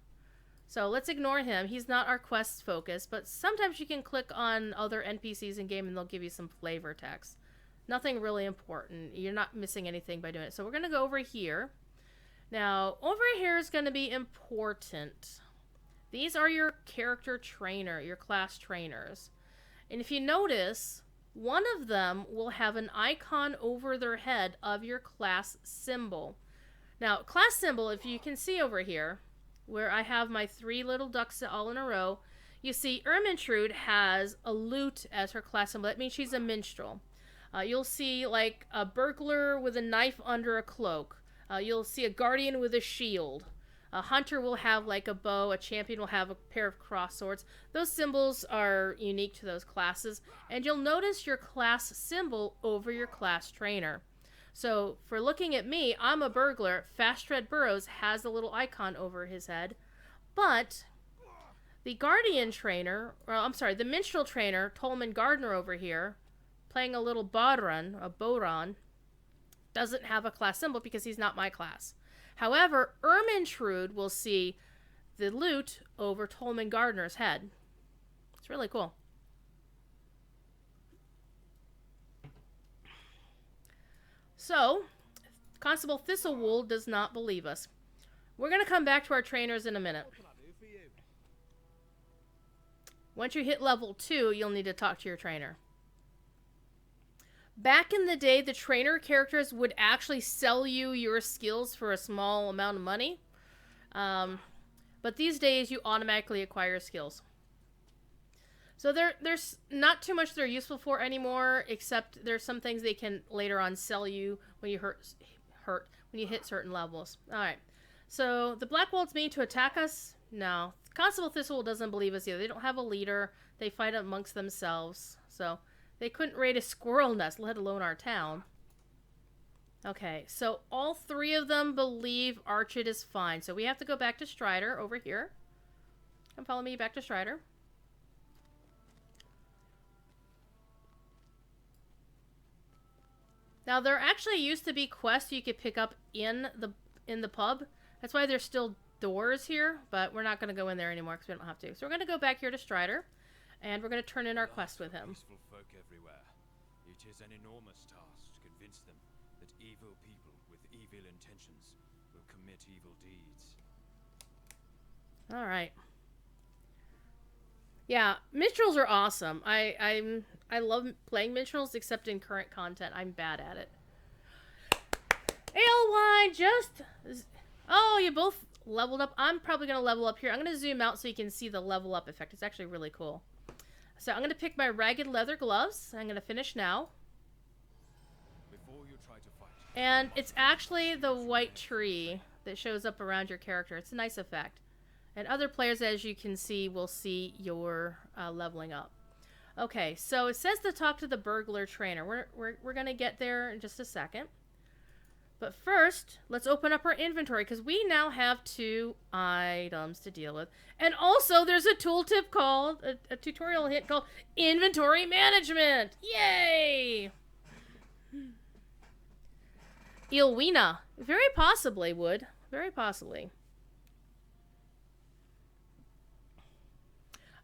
So let's ignore him. He's not our quest focus, but sometimes you can click on other NPCs in game and they'll give you some flavor text. Nothing really important. You're not missing anything by doing it. So we're going to go over here. Now, over here is going to be important. These are your character trainer, your class trainers. And if you notice, one of them will have an icon over their head of your class symbol. Now, class symbol, if you can see over here, where I have my 3 little ducks all in a row, you see Ermintrude has a lute as her class symbol. That means she's a minstrel. You'll see like a burglar with a knife under a cloak. You'll see a guardian with a shield. A hunter will have like a bow. A champion will have a pair of cross swords. Those symbols are unique to those classes. And you'll notice your class symbol over your class trainer. So for looking at me, I'm a burglar. Fast Tread Burrows has a little icon over his head. But the guardian trainer, the minstrel trainer, Tolman Gardner over here, playing a little Bodron, doesn't have a class symbol because he's not my class. However, Ermintrude will see the lute over Tolman Gardner's head. It's really cool. So, Constable Thistlewool does not believe us. We're going to come back to our trainers in a minute. Once you hit level 2, you'll need to talk to your trainer. Back in the day, the trainer characters would actually sell you your skills for a small amount of money. But these days, you automatically acquire skills. So there's not too much they're useful for anymore, except there's some things they can later on sell you when you when you hit certain levels. Alright, so the Black Wolves mean to attack us? No. Constable Thistle doesn't believe us either. They don't have a leader. They fight amongst themselves. So they couldn't raid a squirrel nest, let alone our town. Okay, so all 3 of them believe Archet is fine. So we have to go back to Strider over here. Come follow me back to Strider. Now, there actually used to be quests you could pick up in the pub. That's why there's still doors here, but we're not going to go in there anymore because we don't have to. So we're going to go back here to Strider, and we're going to turn in our quest with him. Peaceful folk everywhere. It is an enormous task to convince them that evil people with evil intentions will commit evil deeds. All right. Yeah, minstrels are awesome. I love playing minstrels, except in current content. I'm bad at it. ALY, oh, you both leveled up. I'm probably going to level up here. I'm going to zoom out so you can see the level up effect. It's actually really cool. So I'm going to pick my ragged leather gloves. I'm going to finish now. Before you try to fight. And it's actually the white tree that shows up around your character. It's a nice effect. And other players, as you can see, will see your leveling up. Okay, so it says to talk to the burglar trainer. We're going to get there in just a second. But first, let's open up our inventory, because we now have 2 items to deal with. And also, there's a tooltip called, a tutorial hint called Inventory Management! Yay! Ilwina. Very possibly would. Very possibly.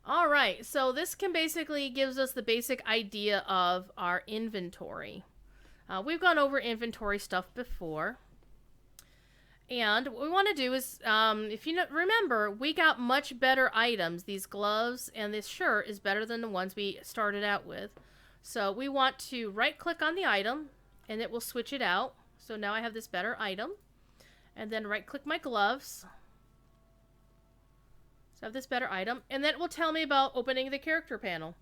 Alright, so this can basically gives us the basic idea of our inventory. We've gone over inventory stuff before. And what we want to do is, if you remember, we got much better items. These gloves and this shirt is better than the ones we started out with. So we want to right-click on the item, and it will switch it out. So now I have this better item. And then right-click my gloves. So I have this better item. And then it will tell me about opening the character panel.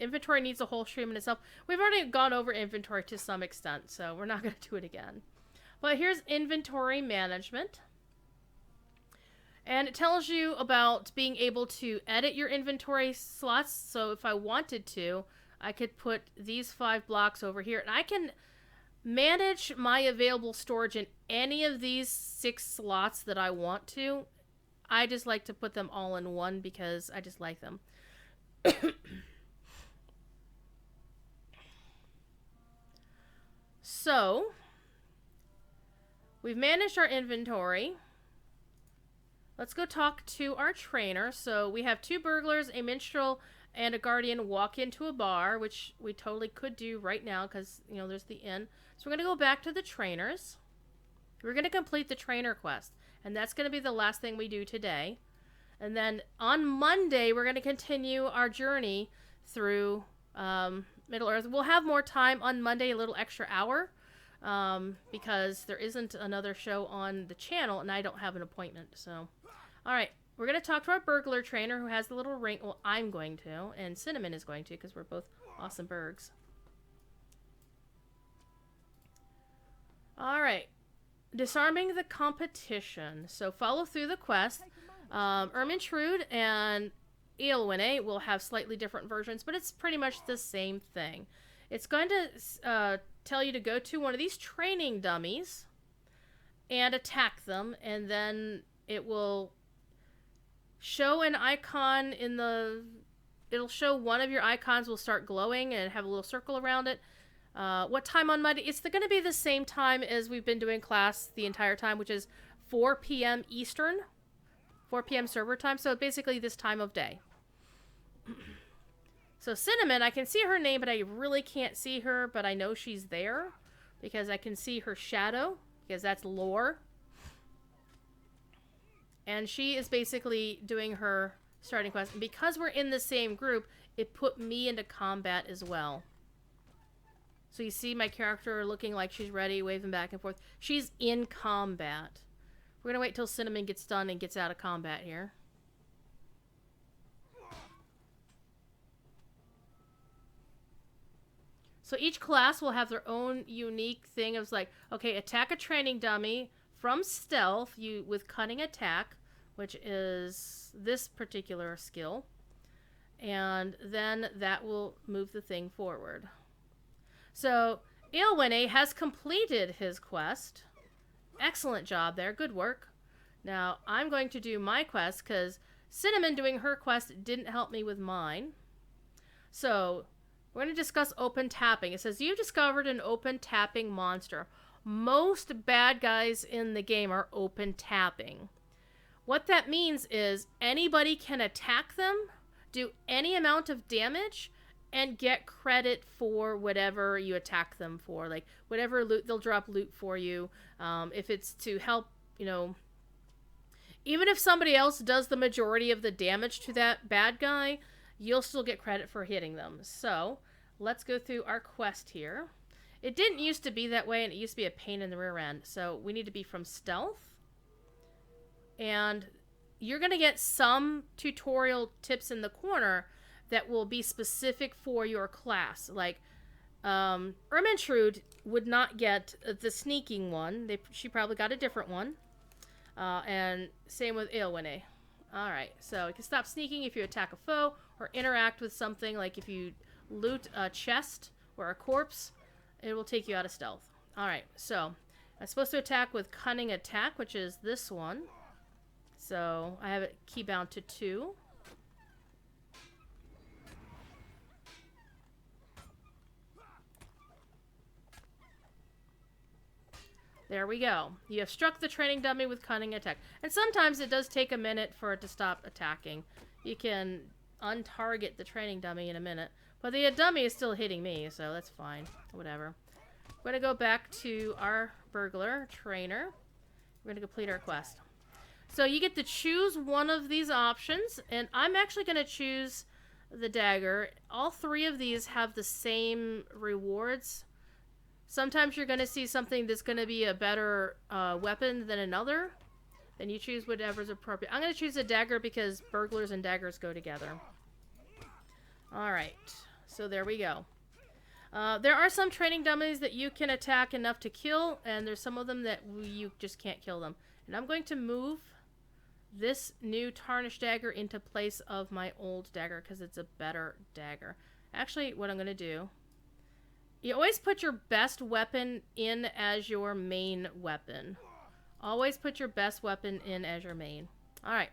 Inventory needs a whole stream in itself. We've already gone over inventory to some extent, so we're not going to do it again. But here's inventory management. And it tells you about being able to edit your inventory slots. So if I wanted to, I could put these 5 blocks over here. And I can manage my available storage in any of these 6 slots that I want to. I just like to put them all in one because I just like them. So, we've managed our inventory. Let's go talk to our trainer. So, we have 2 burglars, a minstrel, and a guardian walk into a bar, which we totally could do right now because, you know, there's the inn. So, we're going to go back to the trainers. We're going to complete the trainer quest, and that's going to be the last thing we do today. And then on Monday, we're going to continue our journey through Middle-earth. We'll have more time on Monday, a little extra hour, because there isn't another show on the channel, and I don't have an appointment. So, all right. We're going to talk to our burglar trainer who has the little ring. Well, I'm going to, and Cinnamon is going to, because we're both awesome bergs. All right. Disarming the competition. So follow through the quest. Ermintrude and ELVES will have slightly different versions, but it's pretty much the same thing. It's going to tell you to go to one of these training dummies and attack them, and then it will show an icon in the... It'll show one of your icons will start glowing and have a little circle around it. What time on Monday? It's going to be the same time as we've been doing class the entire time, which is 4 p.m. Eastern. 4 p.m. server time, so basically this time of day. So Cinnamon, I can see her name, but I really can't see her, but I know she's there because I can see her shadow, because that's lore. And she is basically doing her starting quest. And because we're in the same group, it put me into combat as well. So you see my character looking like she's ready, waving back and forth. She's in combat. We're going to wait till Cinnamon gets done and gets out of combat here. So each class will have their own unique thing of like, okay, attack a training dummy from stealth with cunning attack, which is this particular skill. And then that will move the thing forward. So ELVES has completed his quest. Excellent job there. Good work. Now, I'm going to do my quest because Cinnamon doing her quest didn't help me with mine. So, we're going to discuss open tapping. It says, you've discovered an open tapping monster. Most bad guys in the game are open tapping. What that means is anybody can attack them, do any amount of damage, and get credit for whatever you attack them for. Like, whatever loot, they'll drop loot for you. If it's to help, you know, even if somebody else does the majority of the damage to that bad guy, you'll still get credit for hitting them. So, let's go through our quest here. It didn't used to be that way, and it used to be a pain in the rear end. So, we need to be from stealth. And you're going to get some tutorial tips in the corner that will be specific for your class. Like, Ermintrude would not get the sneaking one. She probably got a different one. And same with ELVES. Alright, so you can stop sneaking if you attack a foe or interact with something. Like if you loot a chest or a corpse, it will take you out of stealth. Alright, so I'm supposed to attack with cunning attack, which is this one. So I have it key bound to 2. There we go. You have struck the training dummy with cunning attack. And sometimes it does take a minute for it to stop attacking. You can untarget the training dummy in a minute. But the dummy is still hitting me, so that's fine. Whatever. We're going to go back to our burglar trainer. We're going to complete our quest. So you get to choose one of these options. And I'm actually going to choose the dagger. All 3 of these have the same rewards. Sometimes you're going to see something that's going to be a better weapon than another. Then you choose whatever's appropriate. I'm going to choose a dagger because burglars and daggers go together. Alright. So there we go. There are some training dummies that you can attack enough to kill. And there's some of them that you just can't kill them. And I'm going to move this new tarnished dagger into place of my old dagger because it's a better dagger. Actually, what I'm going to do... You always put your best weapon in as your main weapon. Always put your best weapon in as your main. Alright.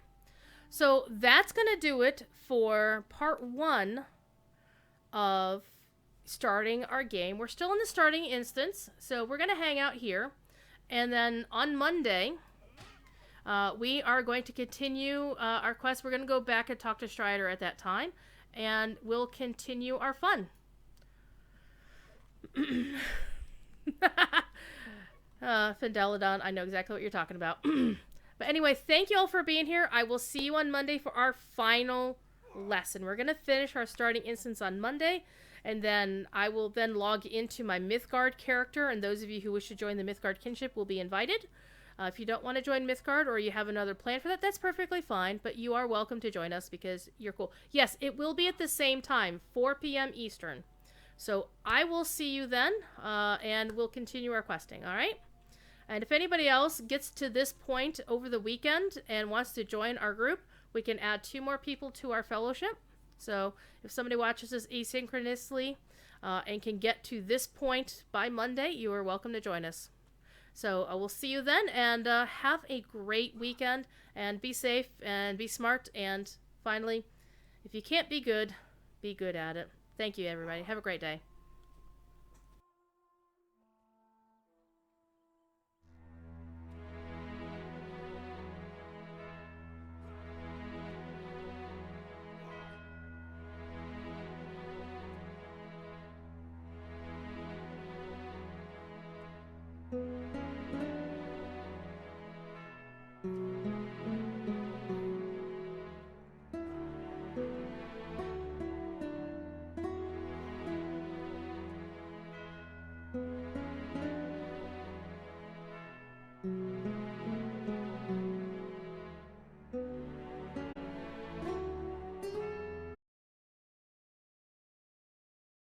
So that's going to do it for part 1 of starting our game. We're still in the starting instance. So we're going to hang out here. And then on Monday, we are going to continue our quest. We're going to go back and talk to Strider at that time. And we'll continue our fun. Findelodon, I know exactly what you're talking about. But anyway, thank you all for being here. I will see you on Monday for our final lesson. We're going to finish our starting instance on Monday, and then I will then log into my Mythgard character, and those of you who wish to join the Mythgard kinship will be invited. If you don't want to join Mythgard or you have another plan for that, that's perfectly fine, but you are welcome to join us because you're cool. Yes, it will be at the same time, 4 p.m. Eastern. So I will see you then, and we'll continue our questing, all right? And if anybody else gets to this point over the weekend and wants to join our group, we can add 2 more people to our fellowship. So if somebody watches this asynchronously and can get to this point by Monday, you are welcome to join us. So I will see you then, and have a great weekend, and be safe, and be smart, and finally, if you can't be good at it. Thank you, everybody. Have a great day.